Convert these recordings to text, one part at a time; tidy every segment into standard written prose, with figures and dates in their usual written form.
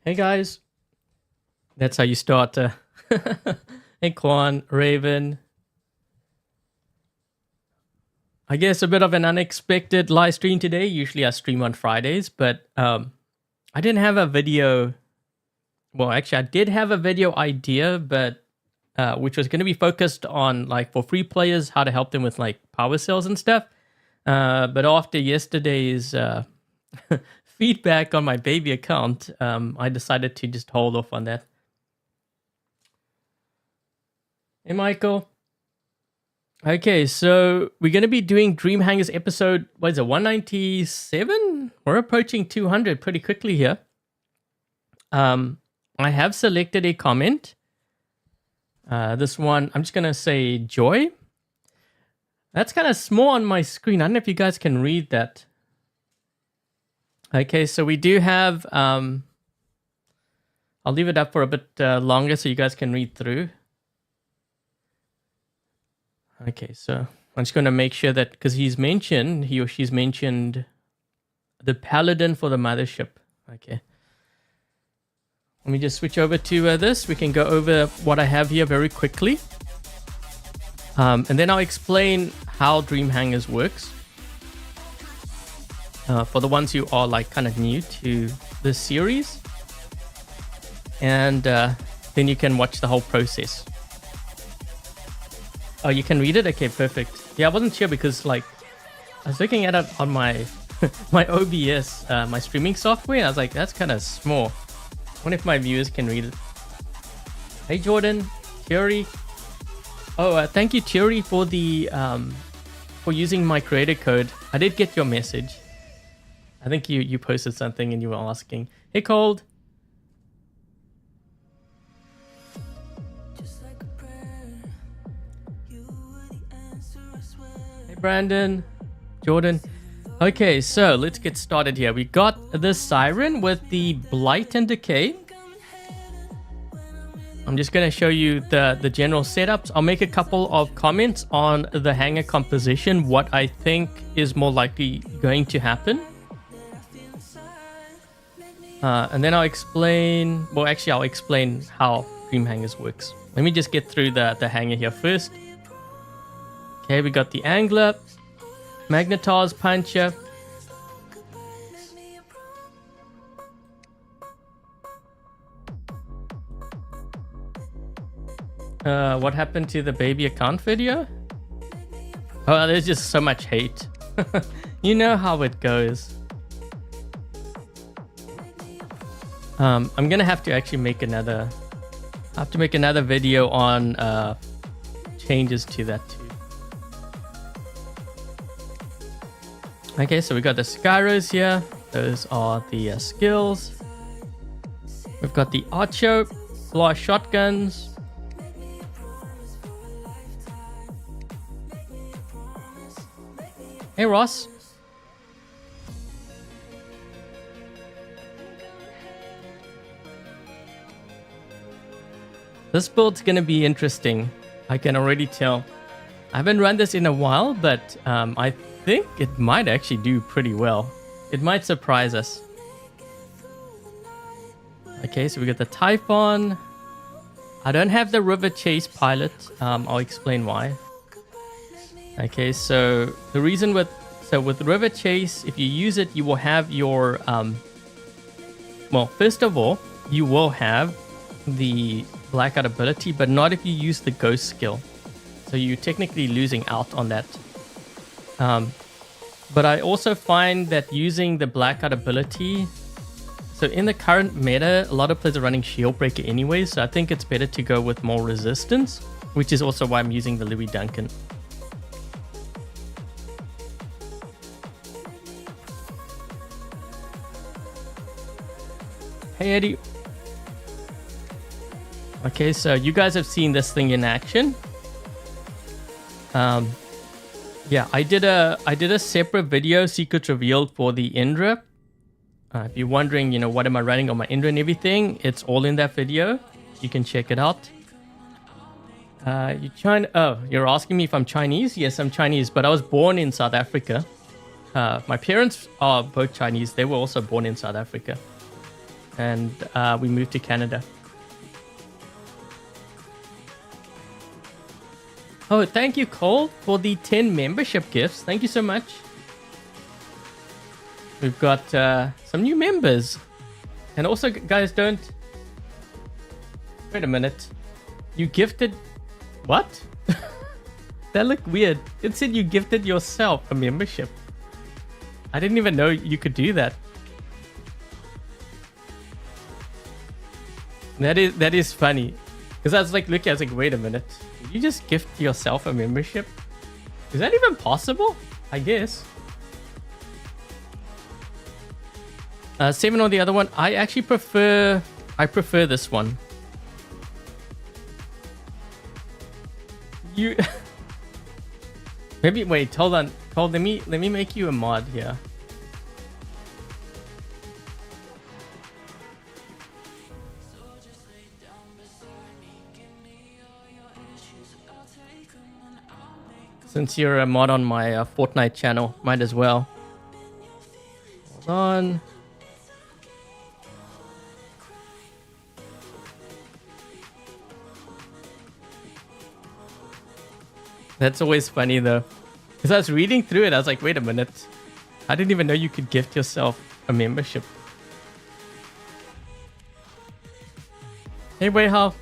Hey guys, that's how you start. Hey Quan, Raven. I guess a bit of an unexpected live stream today. Usually I stream on Fridays, but I didn't have a video. Well, actually, I did have a video idea, but which was going to be focused on like for free players, how to help them with like power cells and stuff. But after yesterday's feedback on my baby account, I decided to just hold off on that. Hey, Michael. Okay, so we're going to be doing Dream Hangars episode, what is it, 197? We're approaching 200 pretty quickly here. I have selected a comment. This one, I'm just going to say Joy. That's kind of small on my screen. I don't know if you guys can read that. Okay, so we do have, I'll leave it up for a bit longer so you guys can read through. Okay, so I'm just going to make sure that, because he or she's mentioned the paladin for the mothership. Okay. Let me just switch over to this. We can go over what I have here very quickly. And then I'll explain how Dream Hangars works. For the ones who are like kind of new to this series. And then you can watch the whole process. Oh, you can read it? Okay, perfect. Yeah, I wasn't sure because like I was looking at it on my my OBS, my streaming software. And I was like, that's kind of small. I wonder if my viewers can read it. Hey, Jordan, Curie. Oh, thank you, Curie, for the for using my creator code. I did get your message. I think you posted something and you were asking. Hey, Cold. Hey, Brandon. Jordan. Okay, so let's get started here. We got the Siren with the Blight and Decay. I'm just going to show you the general setups. I'll make a couple of comments on the hangar composition, what I think is more likely going to happen. And then I'll explain, well, actually, I'll explain how Dream Hangars works. Let me just get through the hangar here first. Okay, we got the Angler, Magnetars, Puncher. What happened to the baby account video? Oh, there's just so much hate. You know how it goes. I'm gonna have to actually make another. I have to make another video on changes to that too. Okay, so we got the Skyros here. Those are the skills. We've got the Ocho, blast shotguns. Hey, Ross. This build's going to be interesting. I can already tell. I haven't run this in a while, but I think it might actually do pretty well. It might surprise us. Okay, so we got the Typhon. I don't have the River Chase pilot. I'll explain why. Okay, so the reason with River Chase, if you use it, you will have your well, first of all, you will have the blackout ability, but not if you use the ghost skill. So you're technically losing out on that. But I also find that using the blackout ability, so in the current meta, a lot of players are running Shield Breaker anyway, so I think it's better to go with more resistance, which is also why I'm using the Louis Duncan. Hey, Eddie. Okay, so you guys have seen this thing in action. Yeah, I did a separate video, Secrets Revealed, for the Indra. If you're wondering, you know, what am I running on my Indra and everything, it's all in that video. You can check it out. You're asking me if I'm Chinese? Yes, I'm Chinese, but I was born in South Africa. My parents are both Chinese. They were also born in South Africa. and we moved to Canada. Oh, thank you, Cole, for the 10 membership gifts. Thank you so much. We've got some new members. And also, guys, don't... Wait a minute. You gifted... What? That looked weird. It said you gifted yourself a membership. I didn't even know you could do that. That is funny. Because I was like, looking, I was like, wait a minute. Did you just gift yourself a membership? Is that even possible? I guess. 7 on the other one. I actually prefer this one. You maybe wait, hold on. Hold, let me make you a mod here. Since you're a mod on my Fortnite channel, might as well. Hold on. That's always funny though. Because I was reading through it, I was like, wait a minute. I didn't even know you could gift yourself a membership. Hey, Wayhow.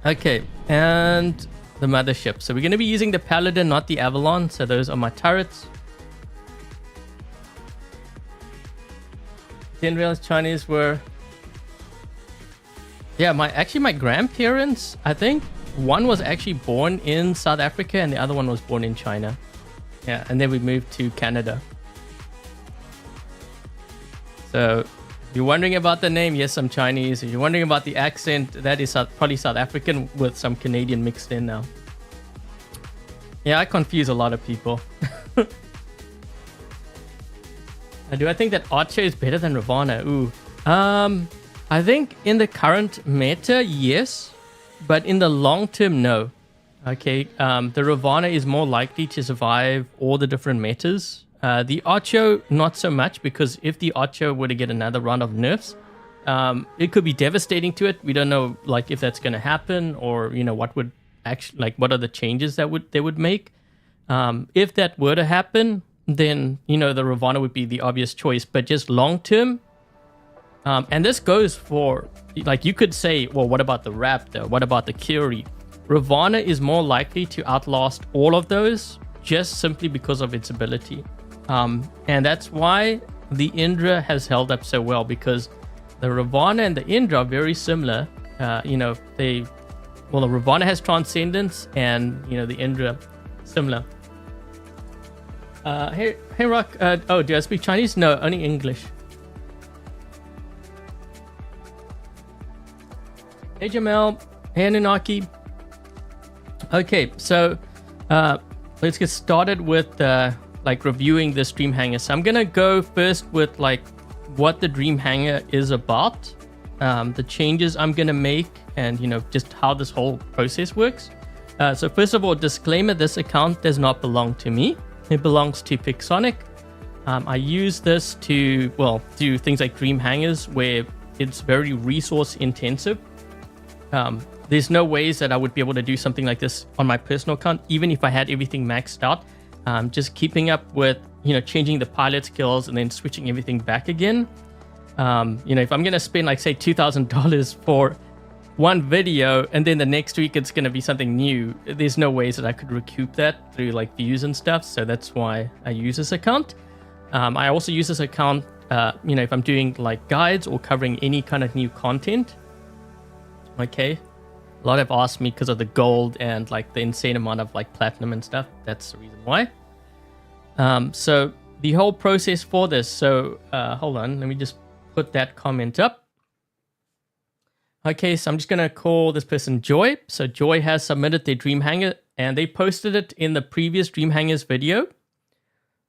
Okay, and the mothership. So we're going to be using the Paladin, not the Avalon. So those are my turrets. Didn't realize Chinese were... Yeah, my grandparents, I think, one was actually born in South Africa and the other one was born in China. Yeah, and then we moved to Canada. So if you're wondering about the name, yes, I'm Chinese. If you're wondering about the accent, that is probably South African with some Canadian mixed in now. Yeah, I confuse a lot of people. Do I think that Archer is better than Ravana? Ooh. I think in the current meta, yes. But in the long term, no. Okay, the Ravana is more likely to survive all the different metas. The Ocho, not so much, because if the Ocho were to get another round of nerfs, it could be devastating to it. We don't know, like, if that's going to happen, or you know what would actually, like, what are the changes that they would make. If that were to happen, then you know the Ravana would be the obvious choice. But just long term, and this goes for, like, you could say, well, what about the Raptor? What about the Curie? Ravana is more likely to outlast all of those just simply because of its ability. And that's why the Indra has held up so well, because the Ravana and the Indra are very similar. You know, the Ravana has Transcendence and, you know, the Indra similar. Hey Rock, oh, do I speak Chinese? No, only English. Hey Jamel, hey Anunnaki. Okay, so let's get started with like reviewing this Dream Hangar. So I'm gonna go first with like what the Dream Hangar is about, the changes I'm gonna make, and you know just how this whole process works. So first of all, disclaimer: this account does not belong to me. It belongs to Pixonic. I use this to do things like Dream Hangars where it's very resource intensive. There's no ways that I would be able to do something like this on my personal account, even if I had everything maxed out. Just keeping up with, you know, changing the pilot skills and then switching everything back again. You know, if I'm going to spend like, say, $2,000 for one video and then the next week it's going to be something new, there's no ways that I could recoup that through like views and stuff. So that's why I use this account. I also use this account, you know, if I'm doing like guides or covering any kind of new content. Okay, a lot have asked me because of the gold and like the insane amount of like platinum and stuff. That's the reason why. So the whole process for this. So hold on, let me just put that comment up. Okay, so I'm just gonna call this person Joy. So Joy has submitted their Dream Hangar and they posted it in the previous Dream Hangars video.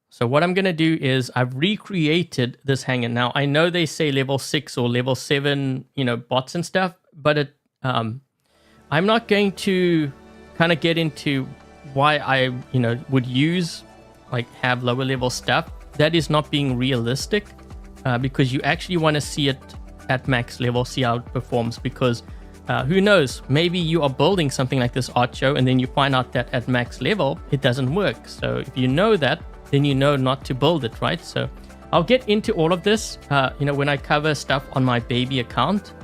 So what I'm gonna do is I've recreated this hangar. Now I know they say level 6 or level 7, you know, bots and stuff, but it I'm not going to kind of get into why I, you know, would use like have lower level stuff. That is not being realistic. because you actually want to see it at max level, see how it performs, because who knows, maybe you are building something like this Ocho and then you find out that at max level it doesn't work. So if you know that, then you know not to build it, right? So I'll get into all of this when I cover stuff on my baby account,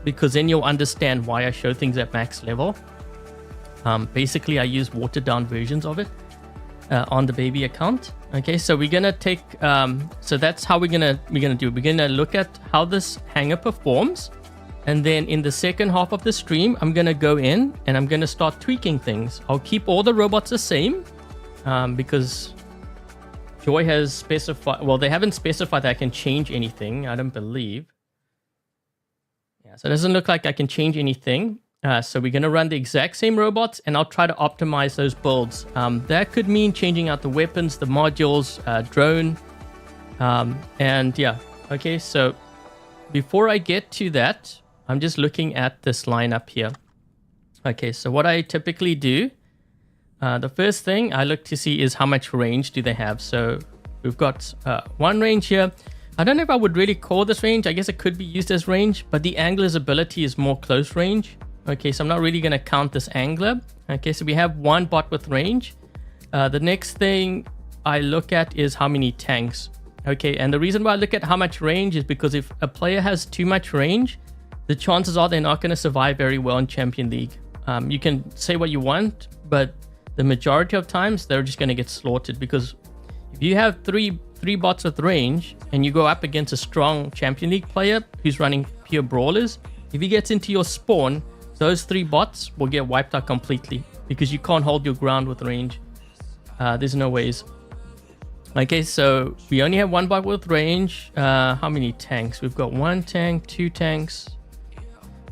because then you'll understand why I show things at max level. Basically I use watered down versions of it on the baby account. Okay, so we're gonna take so that's how we're gonna do. We're gonna look at how this hangar performs, and then in the second half of the stream I'm gonna go in and I'm gonna start tweaking things. I'll keep all the robots the same, because Joy has specified, well, they haven't specified that I can change anything, I don't believe. Yeah, so it doesn't look like I can change anything. So we're going to run the exact same robots, and I'll try to optimize those builds. That could mean changing out the weapons, the modules, drone, and yeah. Okay, so before I get to that, I'm just looking at this lineup here. Okay, so what I typically do, the first thing I look to see is how much range do they have. So we've got one range here. I don't know if I would really call this range. I guess it could be used as range, but the angler's ability is more close range. Okay, so I'm not really going to count this angler. Okay, so we have one bot with range. The next thing I look at is how many tanks. Okay, and the reason why I look at how much range is because if a player has too much range, the chances are they're not going to survive very well in Champion League. You can say what you want, but the majority of times they're just going to get slaughtered, because if you have three bots with range and you go up against a strong Champion League player who's running pure brawlers, if he gets into your spawn, those 3 bots will get wiped out completely, because you can't hold your ground with range. There's no ways. Okay, so we only have one bot with range. How many tanks? We've got 1 tank, 2 tanks.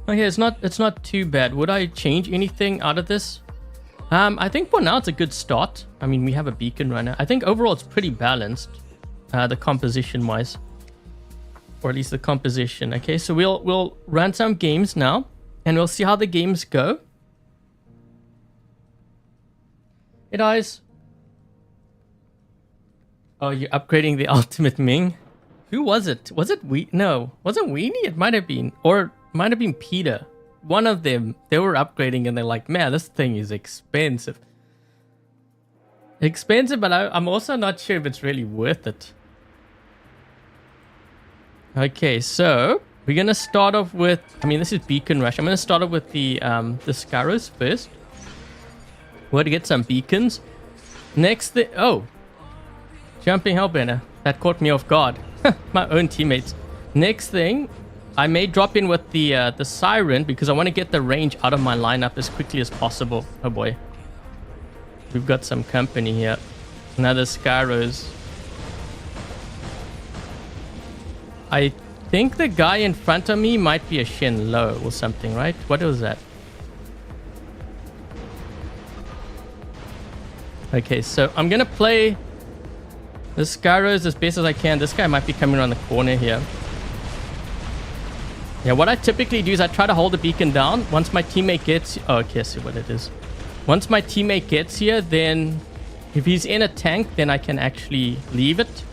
Okay, it's not too bad. Would I change anything out of this? I think for now it's a good start. I mean, we have a beacon runner. I think overall it's pretty balanced, the composition wise, or at least the composition. Okay, so we'll run some games now, and we'll see how the games go. Hey guys. Oh, you're upgrading the ultimate Ming. Who was it? Was it No, wasn't Weenie? It might have been, or might have been Peter. One of them, they were upgrading and they're like, man, this thing is expensive. Expensive, but I'm also not sure if it's really worth it. Okay, so we're going to start off with, I mean, this is Beacon Rush. I'm going to start off with the Skyros first. We're going to get some beacons. Next thing, oh, jumping hellbender. That caught me off guard. My own teammates. Next thing, I may drop in with the Siren, because I want to get the range out of my lineup as quickly as possible. Oh boy. We've got some company here. Another Skyros. I think the guy in front of me might be a Shen Lo or something, right? What was that? Okay, so I'm going to play the Skyros as best as I can. This guy might be coming around the corner here. Yeah, what I typically do is I try to hold the beacon down. Once my teammate gets... Oh, okay, I see what it is. Once my teammate gets here, then if he's in a tank, then I can actually leave it.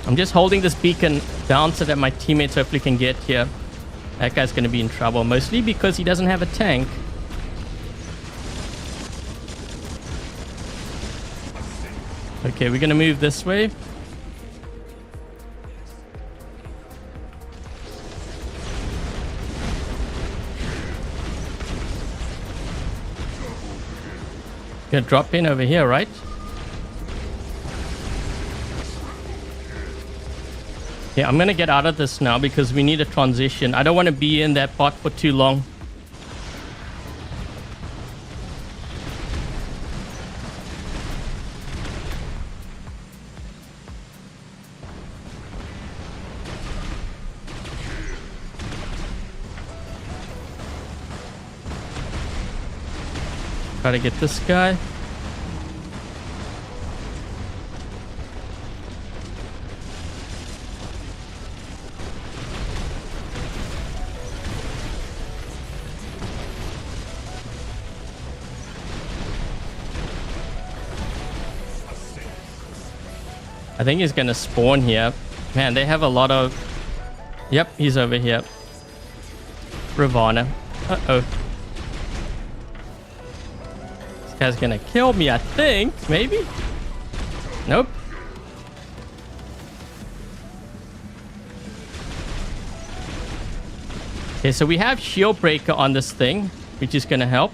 I'm just holding this beacon down so that my teammates hopefully can get here. That guy's going to be in trouble, mostly because he doesn't have a tank. Okay, we're going to move this way. Gonna drop in over here, right? Yeah, I'm gonna get out of this now because we need a transition. I don't want to be in that bot for too long. Try to get this guy. I think he's gonna spawn here. Man, they have a lot of... Yep, he's over here. Ravana. Uh-oh. This guy's gonna kill me, I think. Maybe? Nope. Okay, so we have shield breaker on this thing, which is gonna help.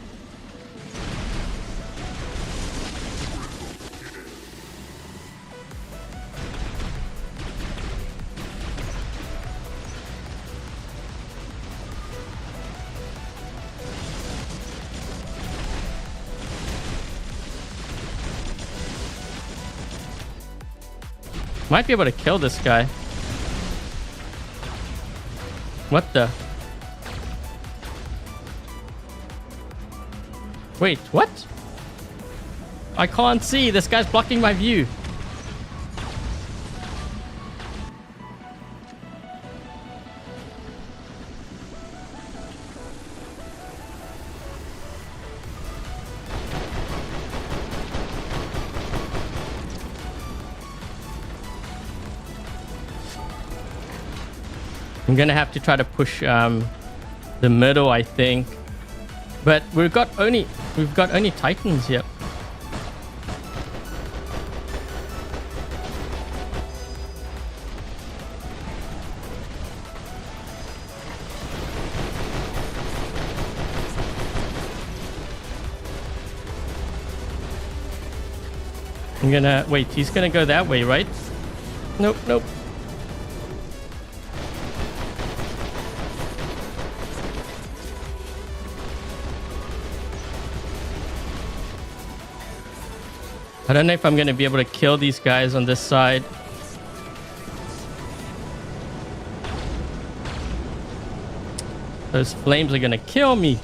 Might be able to kill this guy. What the? Wait, what? I can't see. This guy's blocking my view. I'm gonna have to try to push the middle, I think. But we've got only Titans here. I'm gonna wait, he's gonna go that way, right? Nope, nope. I don't know if I'm going to be able to kill these guys on this side. Those flames are going to kill me.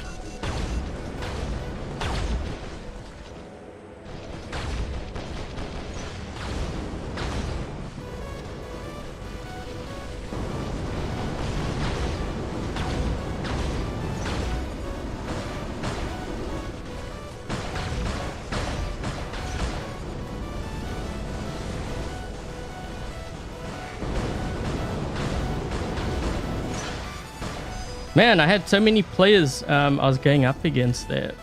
Man, I had so many players I was going up against there.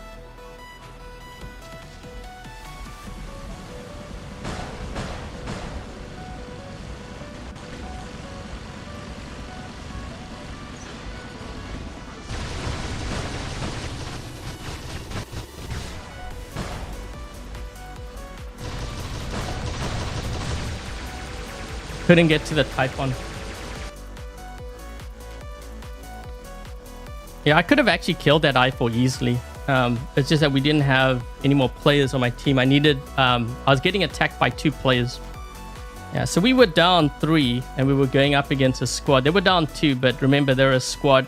Couldn't get to the Typhon. Yeah, I could have actually killed that I-4 easily. It's just that we didn't have any more players on my team. I needed... I was getting attacked by 2 players. Yeah, so we were down 3 and we were going up against a squad. They were down 2, but remember, they're a squad.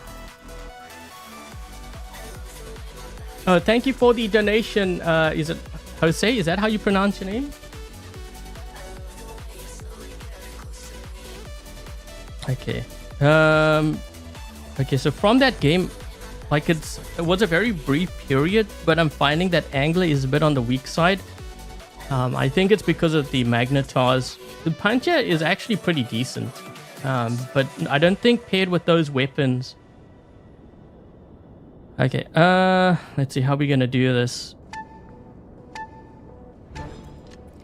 Oh, thank you for the donation. Is it Jose? Is that how you pronounce your name? Okay. Okay, so from that game... Like it was a very brief period, but I'm finding that Angler is a bit on the weak side. I think it's because of the Magnetars. The Puncher is actually pretty decent, but I don't think paired with those weapons. Okay, let's see how we're gonna do this.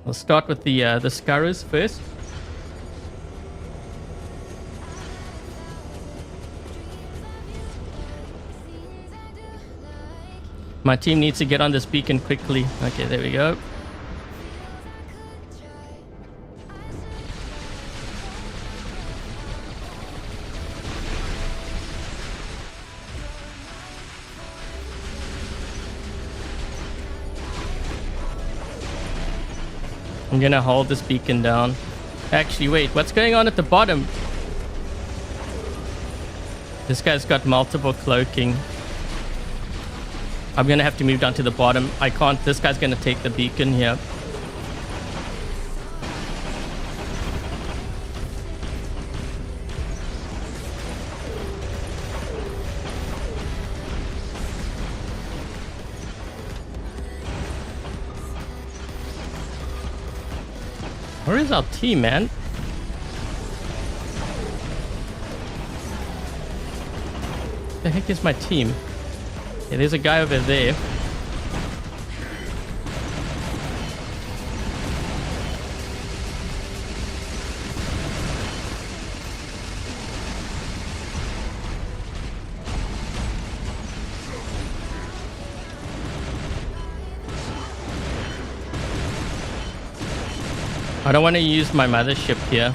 We'll start with the Skyros first. My team needs to get on this beacon quickly. Okay, there we go. I'm gonna hold this beacon down. Actually, wait, what's going on at the bottom? This guy's got multiple cloaking. I'm gonna have to move down to the bottom. I can't. This guy's gonna take the beacon here. Where is our team, man? The heck is my team? Yeah, there's a guy over there. I don't want to use my mothership here.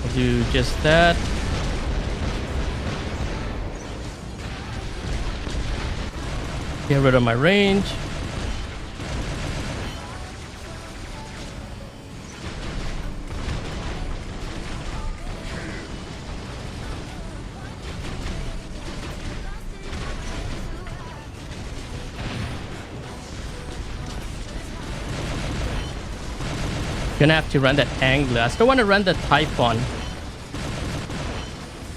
I'll do just that. Get rid of my range. Gonna have to run that angler. I still want to run the Typhon.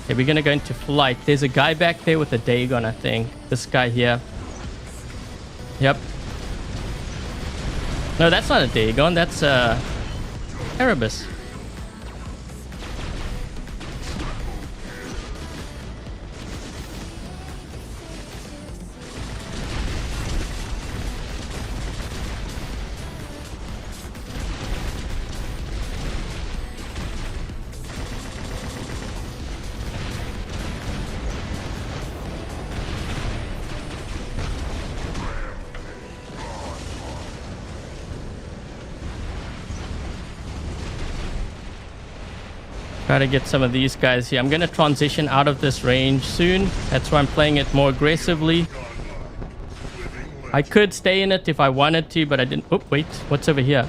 Okay, we're gonna go into flight. There's a guy back there with a Dagon, I think. This guy here. Yep. No, that's not a Dagon. That's a Erebus. Try to get some of these guys here. I'm going to transition out of this range soon. That's why I'm playing it more aggressively. I could stay in it if I wanted to, but I didn't. Oh, wait. What's over here?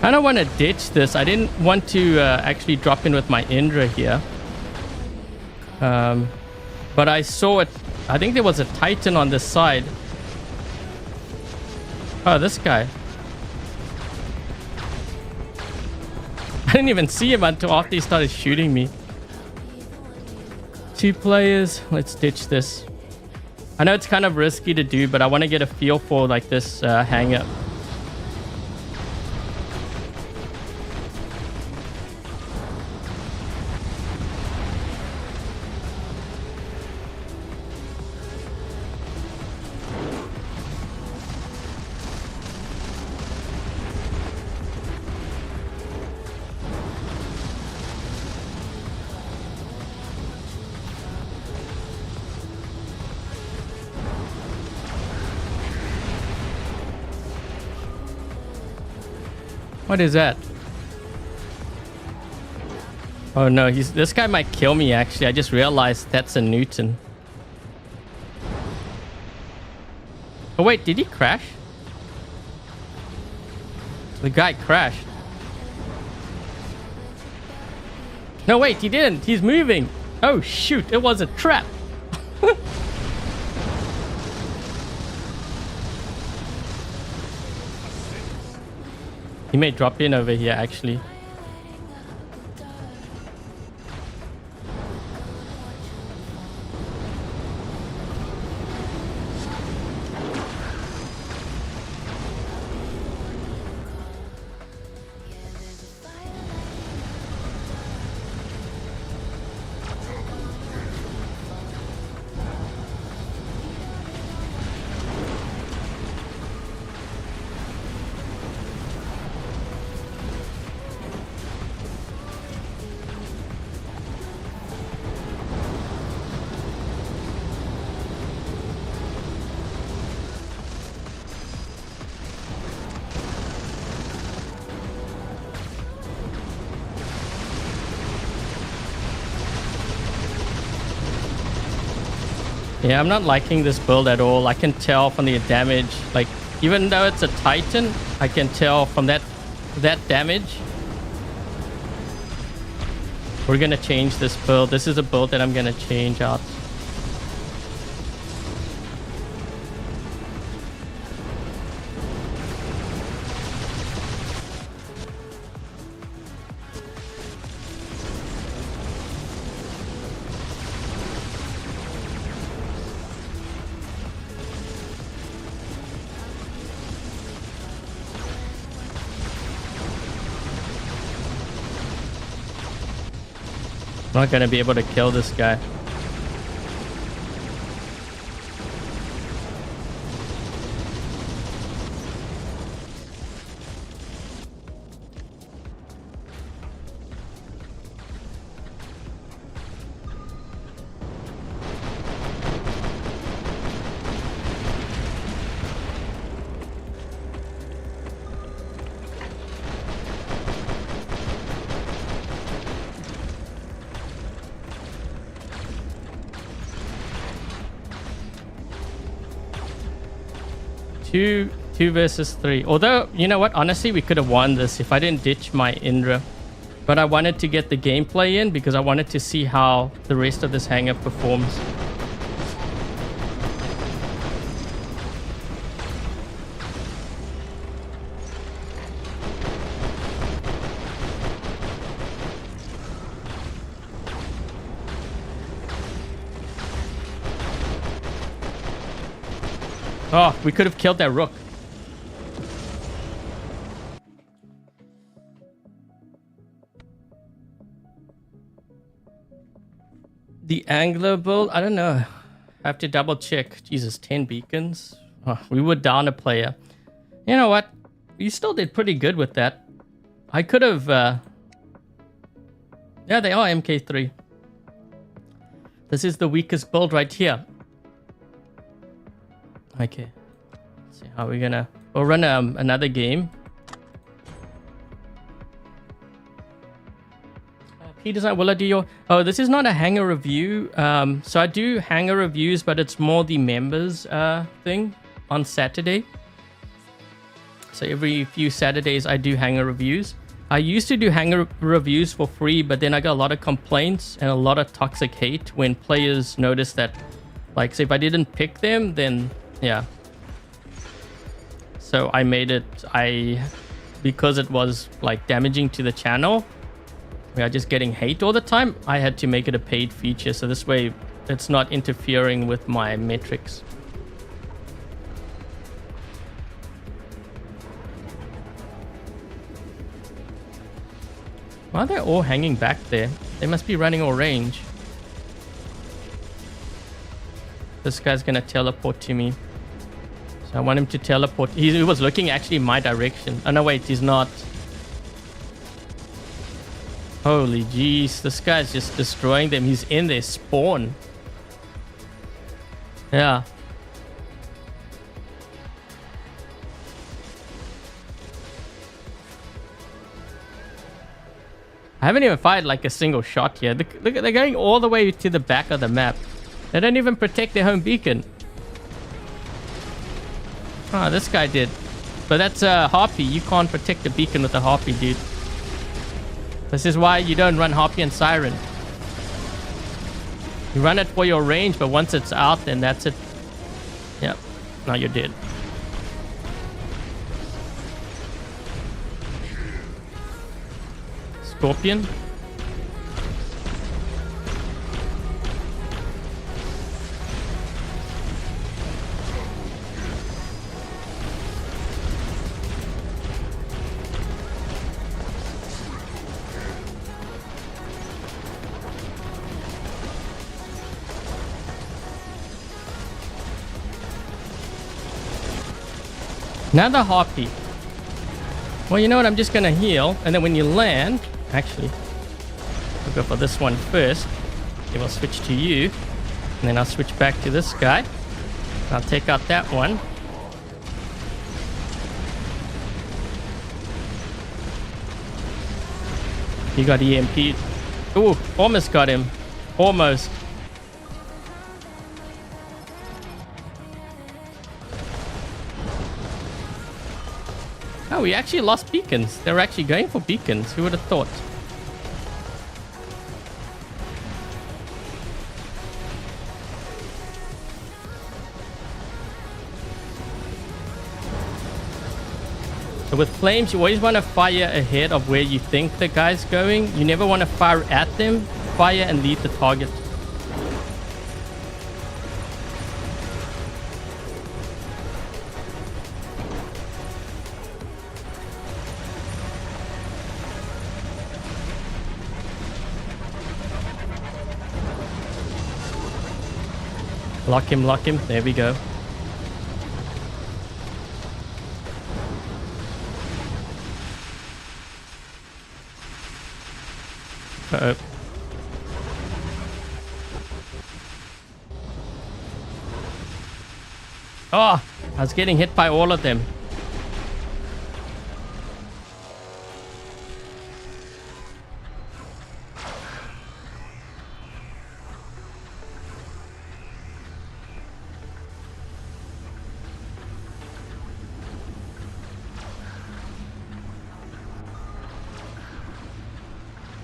I don't want to ditch this. I didn't want to actually drop in with my Indra here. But I saw it. I think there was a Titan on this side. Oh, this guy. I didn't even see him until after he started shooting me. 2 players. Let's ditch this. I know it's kind of risky to do, but I want to get a feel for like this hangar. What is that? Oh no, this guy might kill me actually. I just realized that's a Newton. Oh wait, did he crash? The guy crashed. No wait, he didn't. He's moving. Oh shoot, it was a trap. He may drop in over here, actually. Yeah, I'm not liking this build at all. I can tell from the damage. Like, even though it's a Titan, I can tell from that damage. We're gonna change this build. This is a build that I'm gonna change out. I'm not gonna be able to kill this guy. Two versus 3. Although, you know what? Honestly, we could have won this if I didn't ditch my Indra. But I wanted to get the gameplay in because I wanted to see how the rest of this hangar performs. Oh, we could have killed that rook. The angler build, I don't know. I have to double check. Jesus, 10 beacons. Oh, we were down a player. You know what? You still did pretty good with that. I could have... Yeah, they are MK3. This is the weakest build right here. Okay. Let's see how we're gonna... We'll run another game. P-Design, will I do your... Oh, this is not a hangar review. So I do hangar reviews, but it's more the members thing on Saturday. So every few Saturdays I do hangar reviews. I used to do hangar reviews for free, but then I got a lot of complaints and a lot of toxic hate when players noticed that, like, say if I didn't pick them, then yeah. So I made it, because it was like damaging to the channel, we are just getting hate all the time, I had to make it a paid feature, so this way it's not interfering with my metrics. Why are they all hanging back there? They must be running all range. This guy's gonna teleport to me. So I want him to teleport. He was looking actually in my direction. Oh no, wait, he's not. Holy jeez, this guy's just destroying them. He's in their spawn. Yeah. I haven't even fired like a single shot here. Look, they're going all the way to the back of the map. They don't even protect their home beacon. Oh, this guy did. But that's a Harpy. You can't protect a beacon with a Harpy, dude. This is why you don't run Harpy and Siren. You run it for your range, but once it's out, then that's it. Yep. Now you're dead. Scorpion. Another Harpy. Well, you know what? I'm just going to heal. And then when you land... Actually, we'll go for this one first. Then we'll switch to you. And then I'll switch back to this guy. I'll take out that one. He got EMP'd. Ooh, almost got him. Almost. Oh, we actually lost beacons. They were actually going for beacons. Who would have thought? So with flames, you always want to fire ahead of where you think the guy's going. You never want to fire at them. Fire and lead the target. Lock him, lock him. There we go. Uh-oh. Oh, I was getting hit by all of them.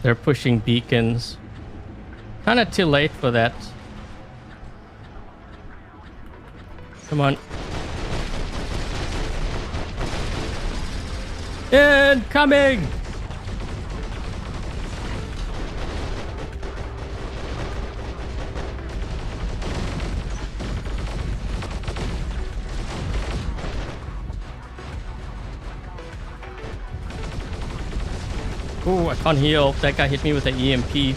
They're pushing beacons. Kind of too late for that. Come on. Incoming! Oh, I can't heal. That guy hit me with an EMP.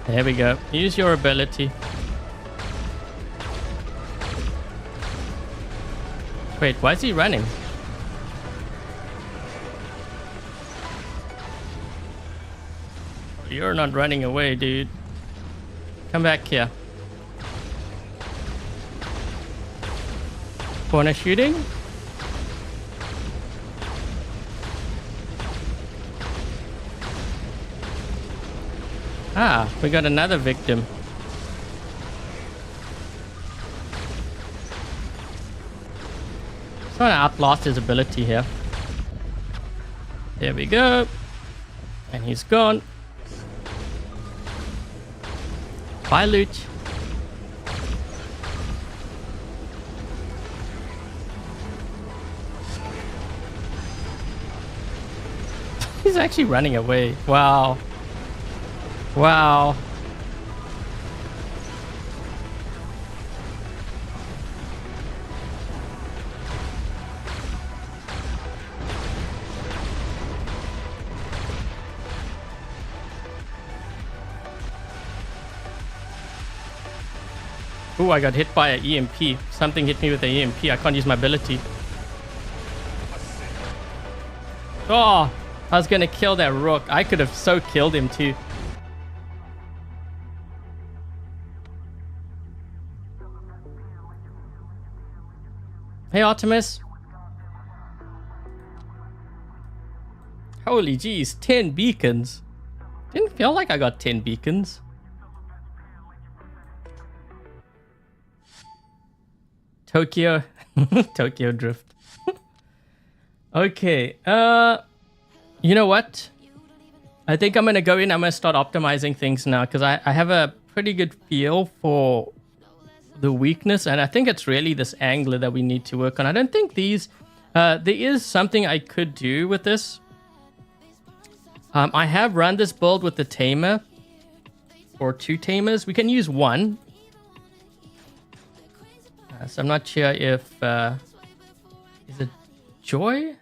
There we go. Use your ability. Wait, why is he running? You're not running away, dude. Come back here. Corner shooting? Ah, we got another victim. Trying to outlast his ability here. There we go. And he's gone. Bye, Luch. He's actually running away. Wow. Wow. Ooh, I got hit by an EMP. Something hit me with an EMP. I can't use my ability. Oh, I was gonna kill that rook. I could have so killed him too. Hey, Artemis. Holy jeez, 10 beacons. Didn't feel like I got 10 beacons. Tokyo. Tokyo Drift. Okay. You know what? I think I'm going to go in. I'm going to start optimizing things now because I have a pretty good feel for the weakness. And I think it's really this angler that we need to work on. I don't think these... there is something I could do with this. I have run this build with the tamer. Or 2 tamers. We can use 1. So I'm not sure if... is it Joy?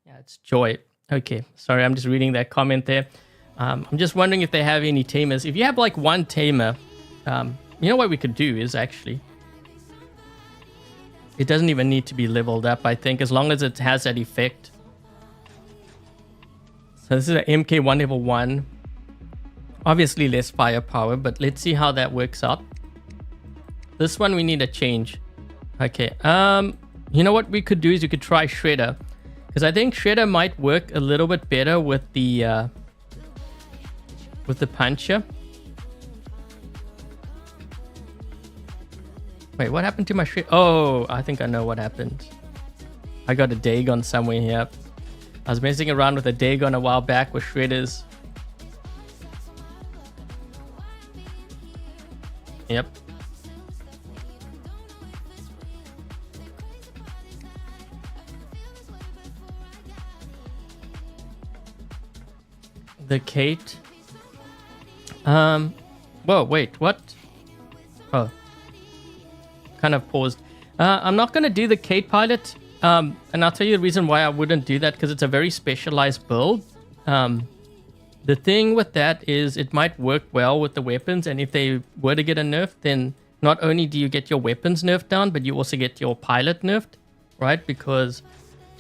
Yeah, it's Joy. Okay, sorry, I'm just reading that comment there. I'm just wondering if they have any tamers. If you have like 1 tamer, you know what we could do is actually... It doesn't even need to be leveled up, I think, as long as it has that effect. So this is an MK1 level 1. Obviously less firepower, but let's see how that works out. This one we need a change. Okay, you know what we could do is you could try Shredder. Because I think Shredder might work a little bit better with the puncher. Wait, what happened to my shred? Oh, I think I know what happened. I got a Dagon somewhere here. I was messing around with a Dagon a while back with shredders. Yep. The Kate. Whoa, wait, what? Oh. Kind of paused. I'm not going to do the Kate pilot. And I'll tell you the reason why I wouldn't do that, because it's a very specialized build. The thing with that is it might work well with the weapons, and if they were to get a nerf, then not only do you get your weapons nerfed down, but you also get your pilot nerfed, right? Because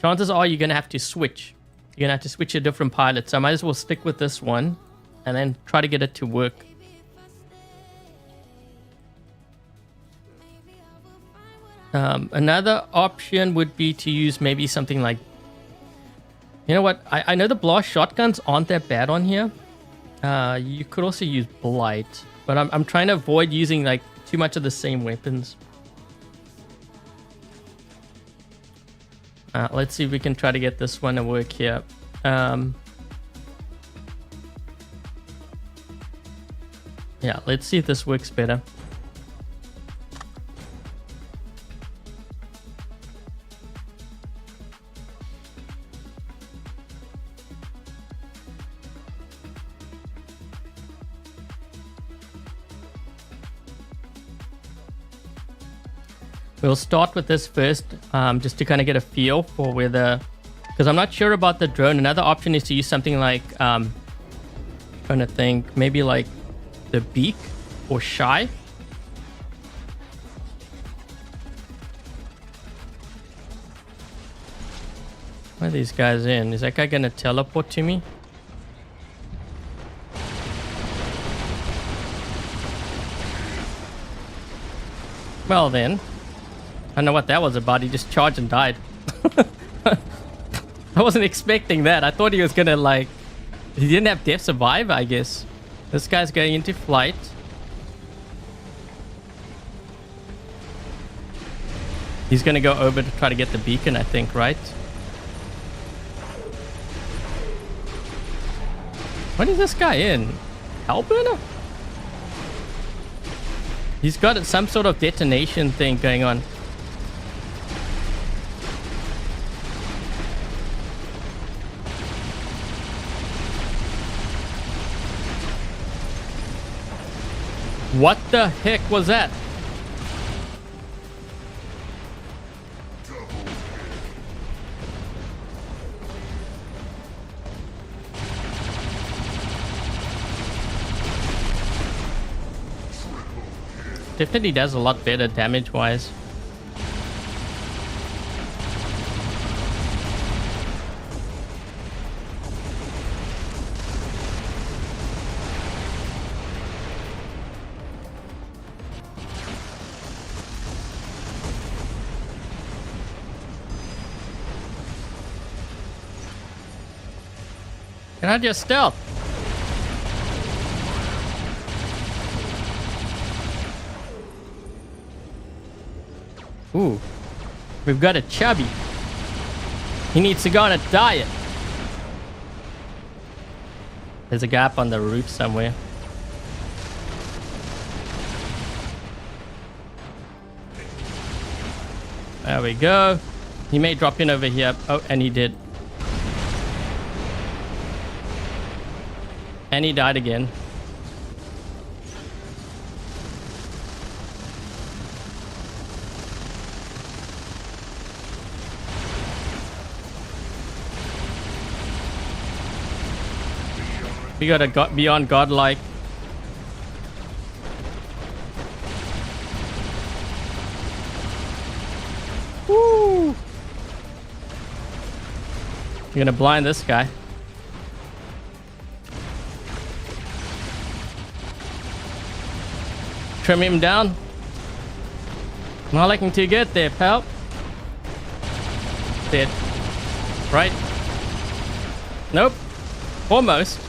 chances are you're going to have to switch. You're going to have to switch a different pilot. So I might as well stick with this one and then try to get it to work. Another option would be to use maybe something like, you know what, I know the blast shotguns aren't that bad on here. You could also use Blight, but I'm trying to avoid using like too much of the same weapons. Let's see if we can try to get this one to work here. Yeah, let's see if this works better. We'll start with this first, just to kind of get a feel for whether, because I'm not sure about the drone. Another option is to use something like, trying to think, maybe like the Beak or Shy. Where are these guys in? Is that guy going to teleport to me? Well then. I don't know what that was about. He just charged and died. I wasn't expecting that. I thought he was gonna like... He didn't have Death Survivor, I guess. This guy's going into flight. He's gonna go over to try to get the beacon, I think, right? What is this guy in? Hellburner? He's got some sort of detonation thing going on. What the heck was that? Definitely does a lot better damage-wise. Can I just stealth? Ooh, we've got a chubby. He needs to go on a diet. There's a gap on the roof somewhere. There we go. He may drop in over here. Oh, and he did. And he died again. We got a beyond godlike. Woo! You're gonna blind this guy. Trim him down. Not looking too good there, pal. Dead. Right? Nope. Almost.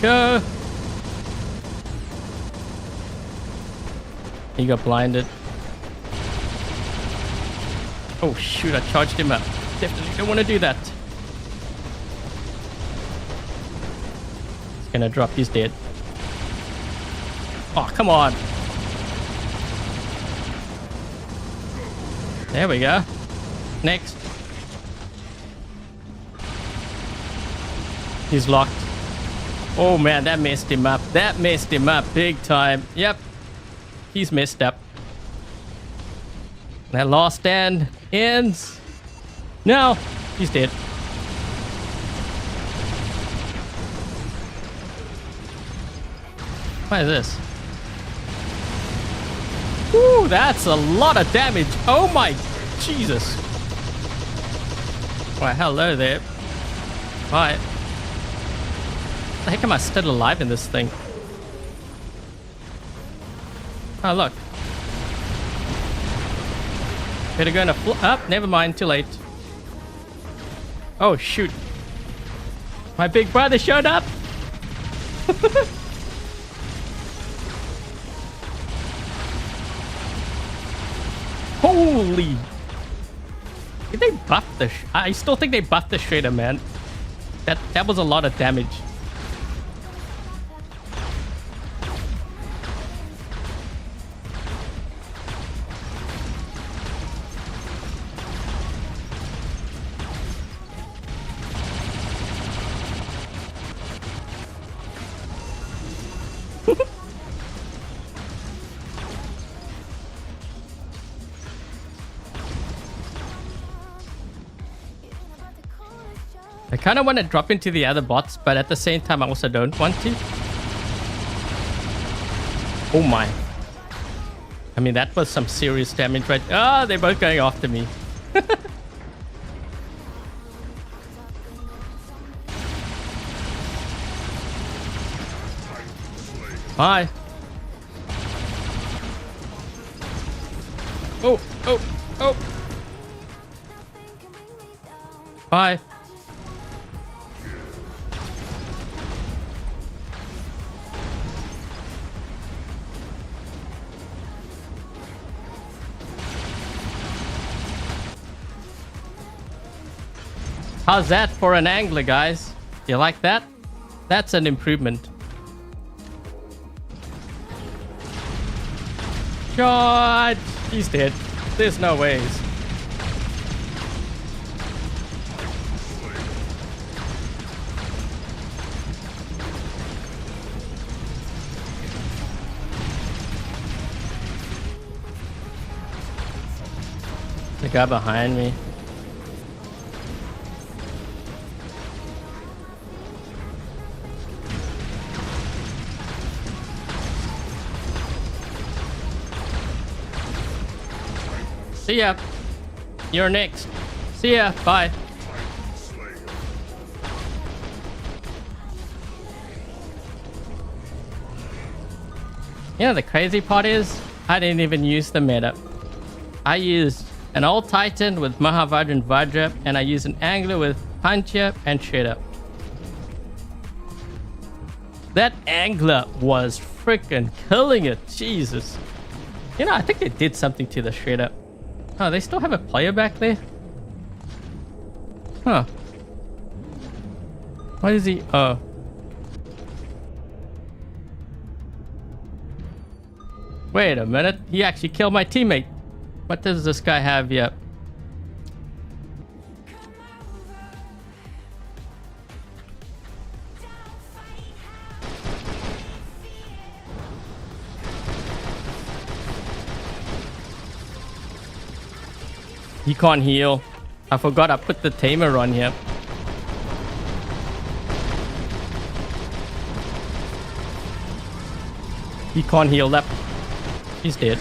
go. He got blinded. Oh shoot, I charged him up. Definitely don't want to do that. He's gonna drop, he's dead. Oh, come on. There we go. Next. He's locked. Oh man, that messed him up. That messed him up big time. Yep. He's messed up. That last stand ends. No, he's dead. What is this? Ooh, that's a lot of damage. Oh my Jesus. Why, hello there. Hi. The heck am I still alive in this thing? Oh, look. Better go in a up. Never mind, too late. Oh, shoot. My big brother showed up. Holy. Did they buff the... I still think they buffed the Shredder, man. That was a lot of damage. I kind of want to drop into the other bots, but at the same time, I also don't want to. Oh my. I mean, that was some serious damage, right? Ah, they're both going after me. Hi. Oh, oh, oh. Bye. How's that for an angler, guys? You like that? That's an improvement. God, he's dead. There's no ways. The guy behind me. See ya. You're next. See ya. Bye. You know, the crazy part is, I didn't even use the meta. I used an old Titan with Mahavajra and Vajra, and I used an Angler with Puncher and Shredder. That Angler was freaking killing it. Jesus. You know, I think they did something to the Shredder. Oh, they still have a player back there? Huh. What is he? Oh. Wait a minute. He actually killed my teammate. What does this guy have yet? He can't heal. I forgot I put the tamer on here. He can't heal up. He's dead.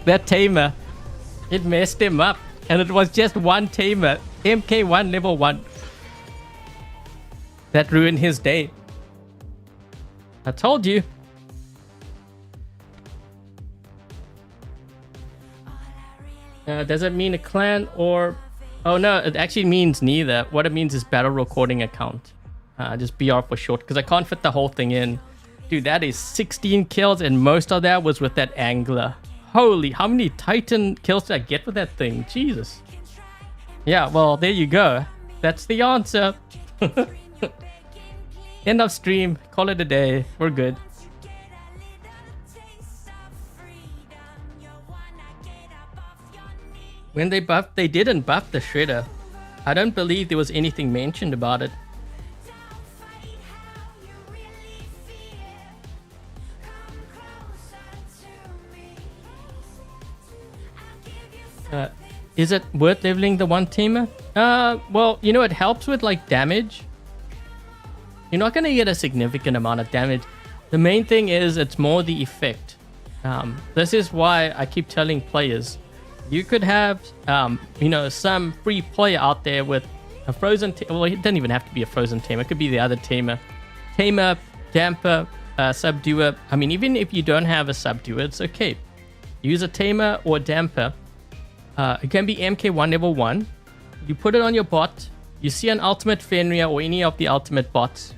That tamer, it messed him up. And it was just one tamer. MK1 level 1. That ruined his day. I told you. Does it mean a clan or... Oh no, it actually means neither. What it means is battle recording account. Just BR for short, because I can't fit the whole thing in. Dude, that is 16 kills, and most of that was with that angler. Holy, how many Titan kills did I get with that thing? Jesus. Yeah, well, there you go. That's the answer. End of stream. Call it a day. We're good. When they buffed, they didn't buff the Shredder. I don't believe there was anything mentioned about it. Is it worth leveling the one teamer? Well, you know, it helps with like damage. You're not going to get a significant amount of damage. The main thing is it's more the effect. This is why I keep telling players, you could have, you know, some free player out there with a frozen, well, it doesn't even have to be a frozen tamer. It could be the other tamer. Tamer, damper, subduer. I mean, even if you don't have a subduer, it's okay. Use a tamer or a damper. It can be MK1 level 1. You put it on your bot. You see an ultimate Fenrir or any of the ultimate bots.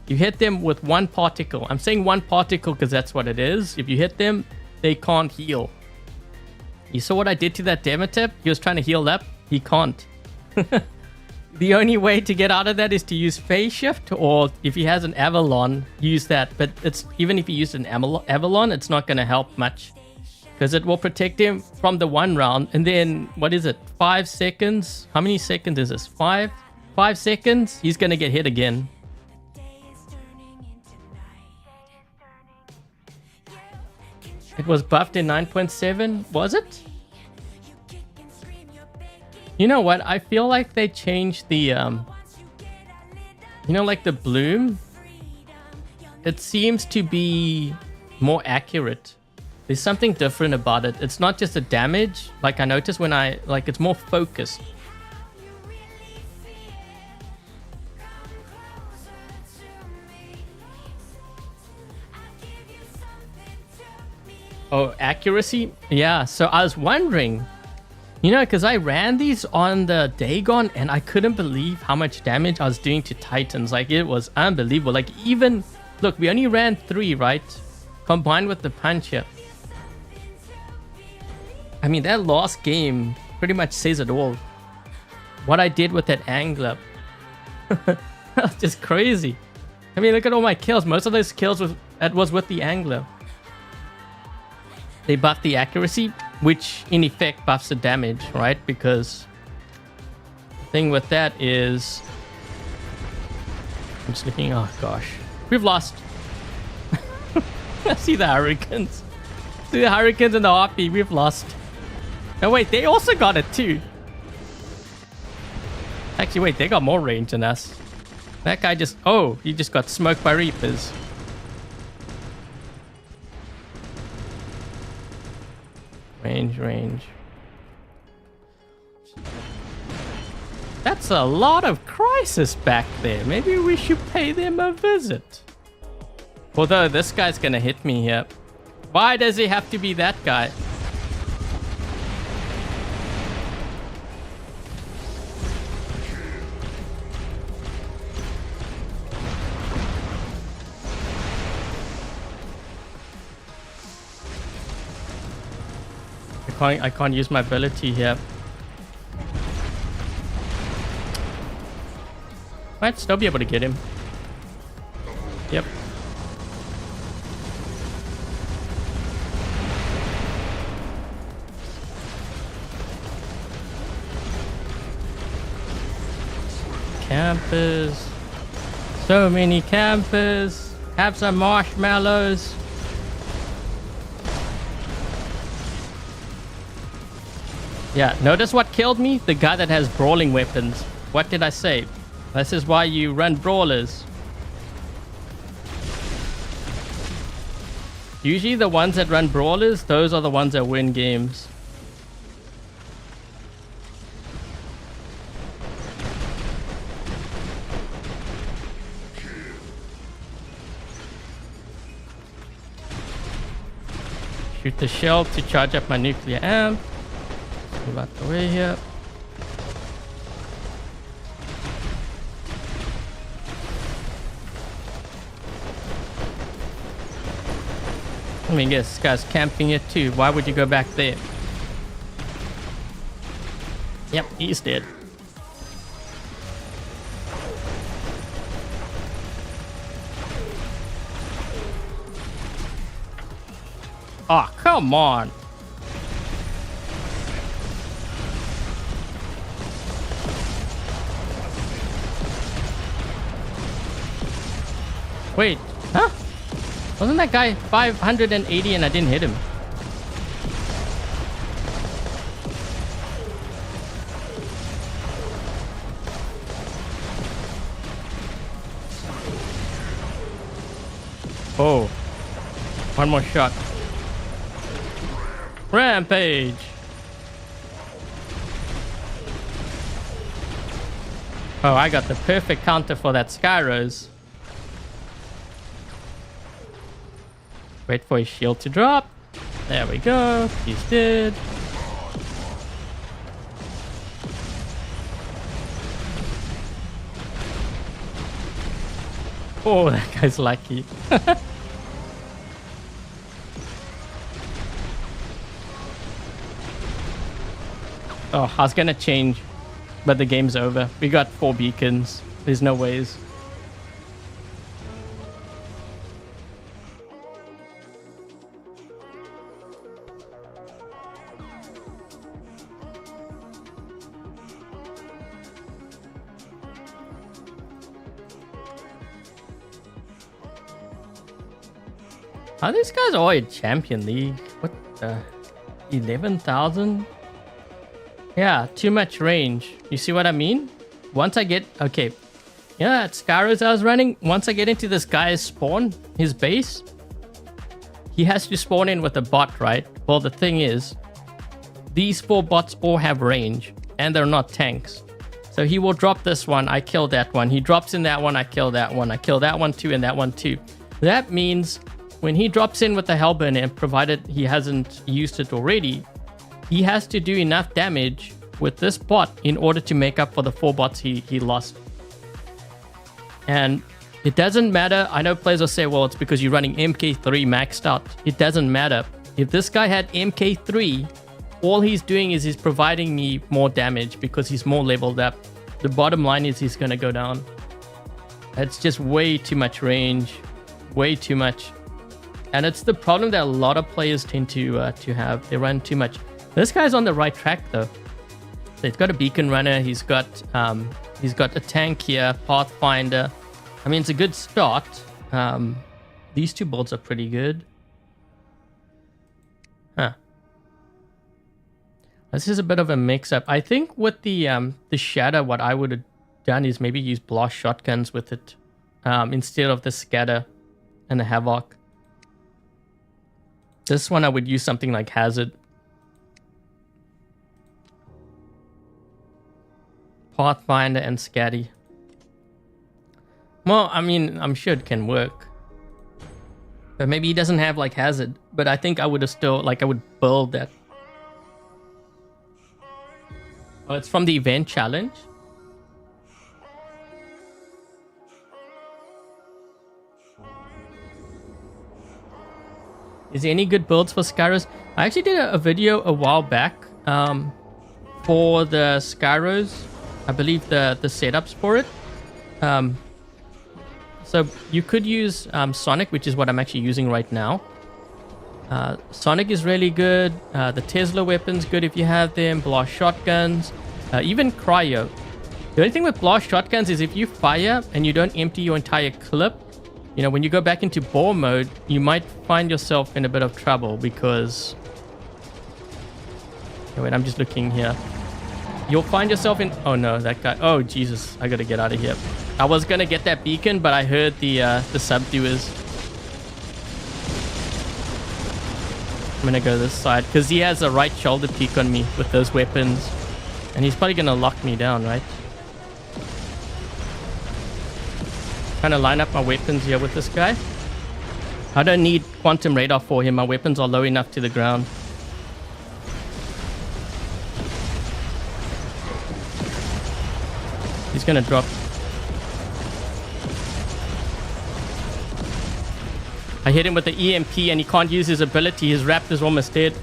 You hit them with one particle. I'm saying one particle because that's what it is. If you hit them, they can't heal. You saw what I did to that Demetep? He was trying to heal up. He can't. The only way to get out of that is to use phase shift, or if he has an Avalon, use that. But it's even if he used an Avalon, it's not going to help much. Because it will protect him from the one round. And then, what is it? 5 seconds? How many seconds is this? 5? 5 seconds? He's going to get hit again. It was buffed in 9.7. Was it? You know what? I feel like they changed the... you know, like the bloom? It seems to be more accurate. There's something different about it. It's not just the damage. Like I noticed when I... Like it's more focused. Oh, accuracy? Yeah, so I was wondering... You know, because I ran these on the Dagon and I couldn't believe how much damage I was doing to Titans. Like, it was unbelievable. Like, even... Look, we only ran 3, right? Combined with the punch here. I mean, that last game pretty much says it all. What I did with that angler. That's just crazy. I mean, look at all my kills. Most of those kills was with the angler. They buffed the accuracy, which in effect buffs the damage, right? Because the thing with that is... I'm just looking... Oh, gosh. We've lost. I see the Hurricanes. See the Hurricanes and the RP. We've lost. Oh, wait. They also got it, too. Actually, wait. They got more range than us. That guy just... Oh, he just got smoked by Reapers. Range. That's a lot of crisis back there. Maybe we should pay them a visit. Although this guy's gonna hit me here. Why does he have to be that guy? I can't use my ability here. Might still be able to get him. Yep. Campers. So many campers. Have some marshmallows. Yeah, notice what killed me? The guy that has brawling weapons. What did I say? This is why you run brawlers. Usually the ones that run brawlers, those are the ones that win games. Shoot the shell to charge up my nuclear amp. Move out the way here. I mean, yes, this guy's camping it too. Why would you go back there? Yep, he's dead. Oh, come on. Wait, huh? Wasn't that guy 580 and I didn't hit him? Oh, one more shot. Rampage. Oh, I got the perfect counter for that Skyros. Wait for his shield to drop. There we go. He's dead. Oh, that guy's lucky. Oh, I was gonna change, but the game's over. We got 4 beacons. There's no ways. Are these guys all in Champion League? What the? 11,000? Yeah, too much range. You see what I mean? Once I get... Okay. Yeah, at Skyros I was running. Once I get into this guy's spawn, his base, he has to spawn in with a bot, right? Well, the thing is, these 4 bots all have range, and they're not tanks. So he will drop this one, I kill that one. He drops in that one, I kill that one. I kill that one too, and that one too. That means... when he drops in with the Hellburner, provided he hasn't used it already, he has to do enough damage with this bot in order to make up for the 4 bots he lost. And it doesn't matter. I know players will say, well, it's because you're running MK3 maxed out. It doesn't matter. If this guy had MK3, all he's doing is he's providing me more damage because he's more leveled up. The bottom line is he's going to go down. It's just way too much range. Way too much. And it's the problem that a lot of players tend to have. They run too much. This guy's on the right track though. So he's got a beacon runner. He's got a tank here, Pathfinder. I mean, it's a good start. These 2 builds are pretty good. Huh. This is a bit of a mix-up. I think with the Shatter, what I would have done is maybe use blast shotguns with it instead of the Scatter and the Havoc. This one I would use something like Hazard. Pathfinder and Scatty. Well, I mean, I'm sure it can work. But maybe he doesn't have like Hazard. But I think I would have still, like I would build that. Oh, it's from the event challenge? Is there any good builds for Skyros? I actually did a video a while back for the Skyros. I believe the setups for it. So you could use Sonic, which is what I'm actually using right now. Sonic is really good. The Tesla weapon's good if you have them. Blast shotguns. Even Cryo. The only thing with blast shotguns is if you fire and you don't empty your entire clip, you know, when you go back into bore mode, you might find yourself in a bit of trouble because... Oh, wait, I'm just looking here. You'll find yourself in... Oh, no, that guy... Oh, Jesus. I gotta get out of here. I was gonna get that beacon, but I heard the Subduers. I'm gonna go this side because he has a right shoulder peek on me with those weapons. And he's probably gonna lock me down, right? Trying to line up my weapons here with this guy. I don't need quantum radar for him. My weapons are low enough to the ground. He's gonna drop. I hit him with the EMP and he can't use his ability. His raptor's almost dead.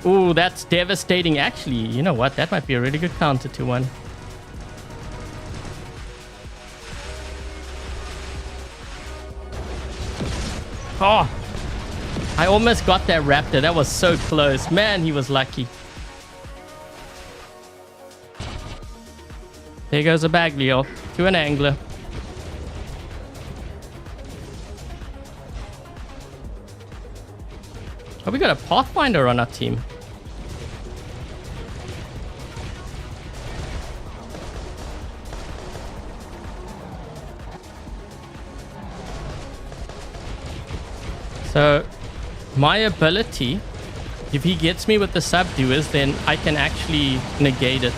Ooh, that's devastating. Actually, you know what? That might be a really good counter to one. Oh, I almost got that raptor. That was so close. Man, he was lucky. There goes a Baglio to an angler. Oh, we got a Pathfinder on our team. So, my ability, if he gets me with the Subduers, then I can actually negate it.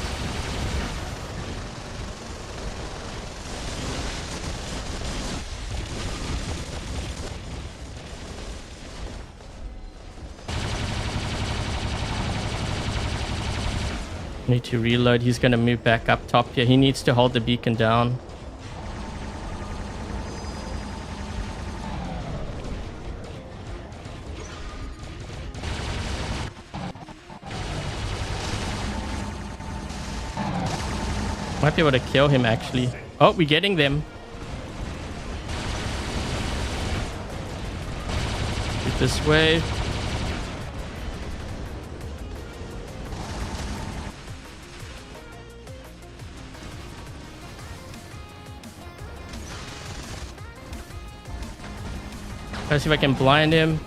Need to reload. He's going to move back up top here. He needs to hold the beacon down. Might be able to kill him actually. Oh, we're getting them. Get this way. Let's see if I can blind him.